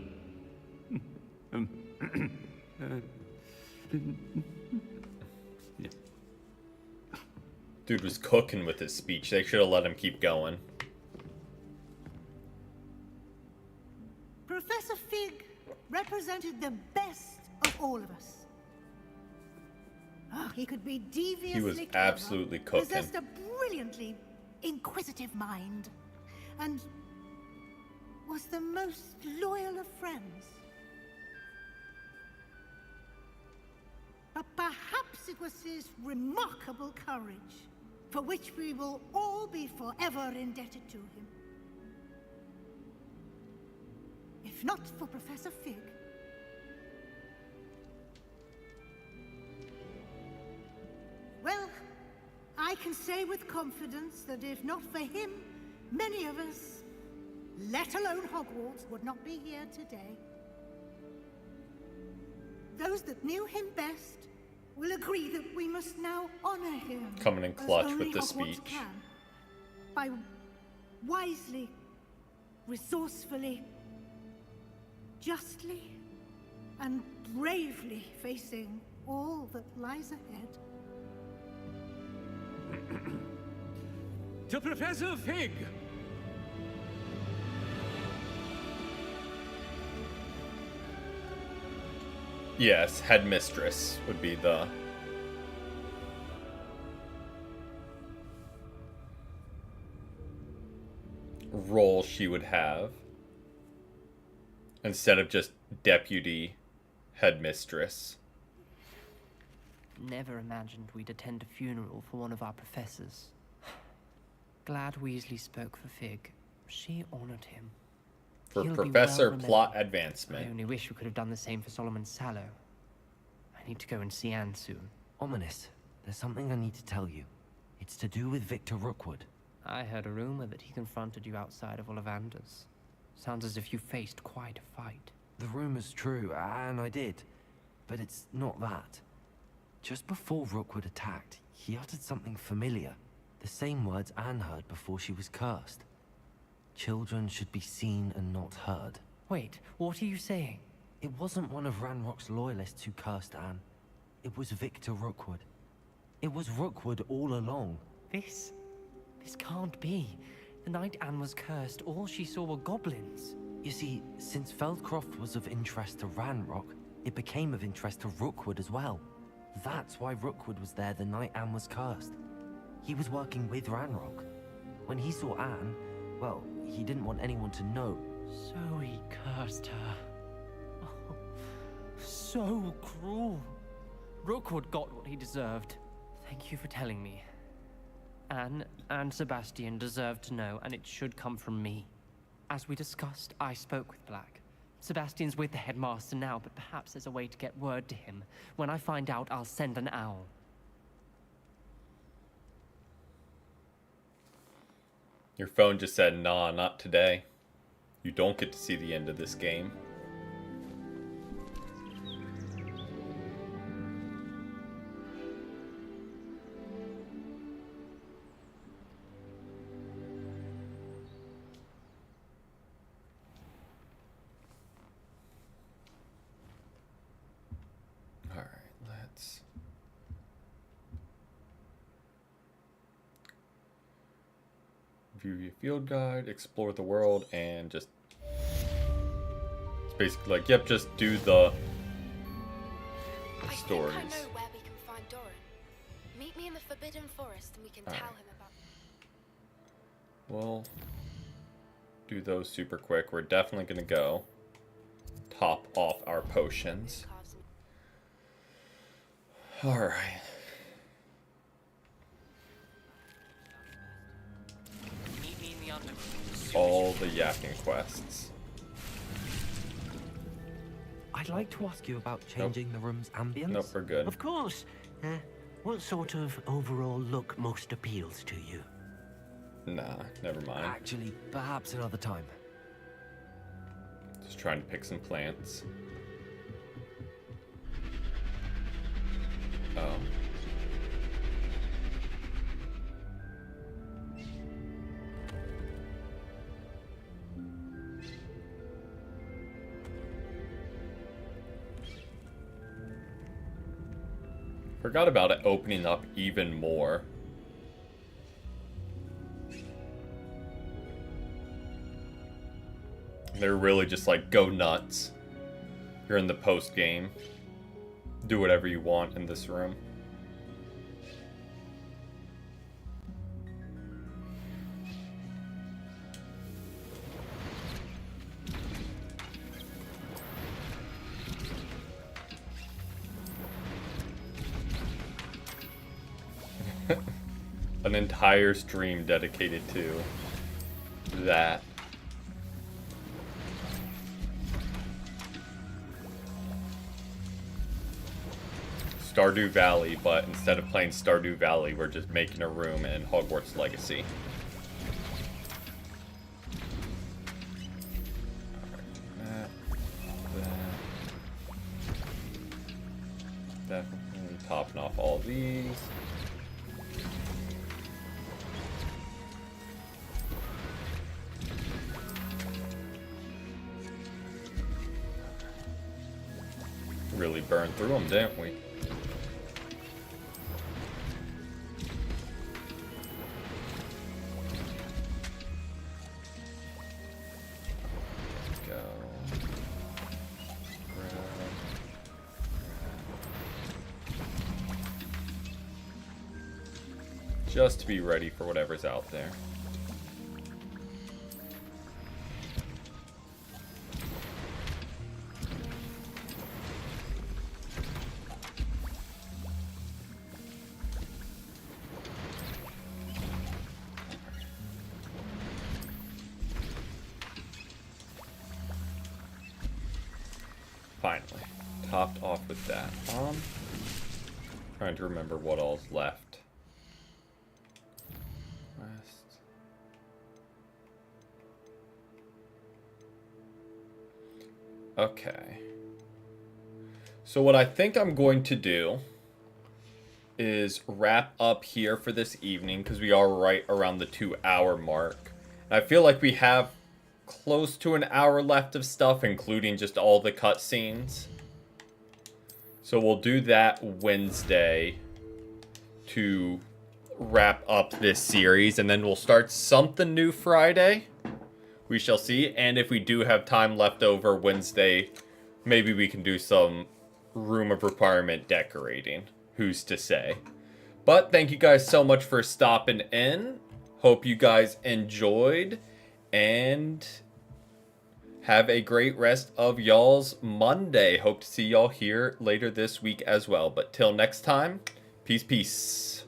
Dude was cooking with his speech. They should have let him keep going. Professor Fig represented the best of all of us. Oh, he could be deviously He was clever, absolutely cooking. possessed a brilliantly inquisitive mind, and was the most loyal of friends. But perhaps it was his remarkable courage, for which we will all be forever indebted to him. If not for Professor Fig, well, I can say with confidence that if not for him, many of us, let alone Hogwarts, would not be here today. Those that knew him best will agree that we must now honor him. Coming in as clutch only with the Hogwarts speech. can, by wisely, resourcefully, justly, and bravely facing all that lies ahead. To Professor Fig! Yes, headmistress would be the role she would have instead of just deputy headmistress. Never imagined we'd attend a funeral for one of our professors. Glad Weasley spoke for Fig. She honored him. For He'll be professor well plot remembered. advancement. I only wish we could have done the same for Solomon Sallow. I need to go and see Anne soon. Ominous, there's something I need to tell you. It's to do with Victor Rookwood. I heard a rumor that he confronted you outside of Ollivander's. Sounds as if you faced quite a fight. The rumor's true, and I did. But it's not that. Just before Rookwood attacked, he uttered something familiar. The same words Anne heard before she was cursed. Children should be seen and not heard. Wait, what are you saying? It wasn't one of Ranrock's loyalists who cursed Anne. It was Victor Rookwood. It was Rookwood all along. This can't be. The night Anne was cursed, all she saw were goblins. You see, since Feldcroft was of interest to Ranrock, it became of interest to Rookwood as well. That's why Rookwood was there the night Anne was cursed. He was working with Ranrock. When he saw Anne, well, he didn't want anyone to know. So he cursed her. Oh, so cruel. Rookwood got what he deserved. Thank you for telling me. Anne and Sebastian deserve to know, and it should come from me. As we discussed, I spoke with Black. Sebastian's with the headmaster now, but perhaps there's a way to get word to him. When I find out, I'll send an owl. Your phone just said, nah, not today. You don't get to see the end of this game. Alright, let's... view your field guide, explore the world, and just... It's basically like, yep, just do the stories. I know where we can find Doran. Meet me in the Forbidden Forest and we can tell him about... We'll do those super quick. We're definitely going to go top off our potions. Alright. All the yakking quests. I'd like to ask you about changing the room's ambience. Nope, we're good. Of course. What sort of overall look most appeals to you? Nah, never mind. Actually, perhaps another time. Just trying to pick some plants. Oh. Forgot about it opening up even more. They're really just like, go nuts. You're in the post game. Do whatever you want in this room. An entire stream dedicated to that. Stardew Valley, but instead of playing Stardew Valley, we're just making a room in Hogwarts Legacy. Definitely topping off all these. Really burned through them, didn't we? Go. Just to be ready for whatever's out there. Finally, topped off with that. Trying to remember what all's left. Quest. Okay. So what I think I'm going to do is wrap up here for this evening because we are right around the 2-hour mark. And I feel like we have close to an hour left of stuff, including just all the cutscenes. So we'll do that Wednesday to wrap up this series, and then we'll start something new Friday. We shall see. And if we do have time left over Wednesday, maybe we can do some Room of Requirement decorating. Who's to say? But thank you guys so much for stopping in. Hope you guys enjoyed. And have a great rest of y'all's Monday. Hope to see y'all here later this week as well. But till next time, peace, peace.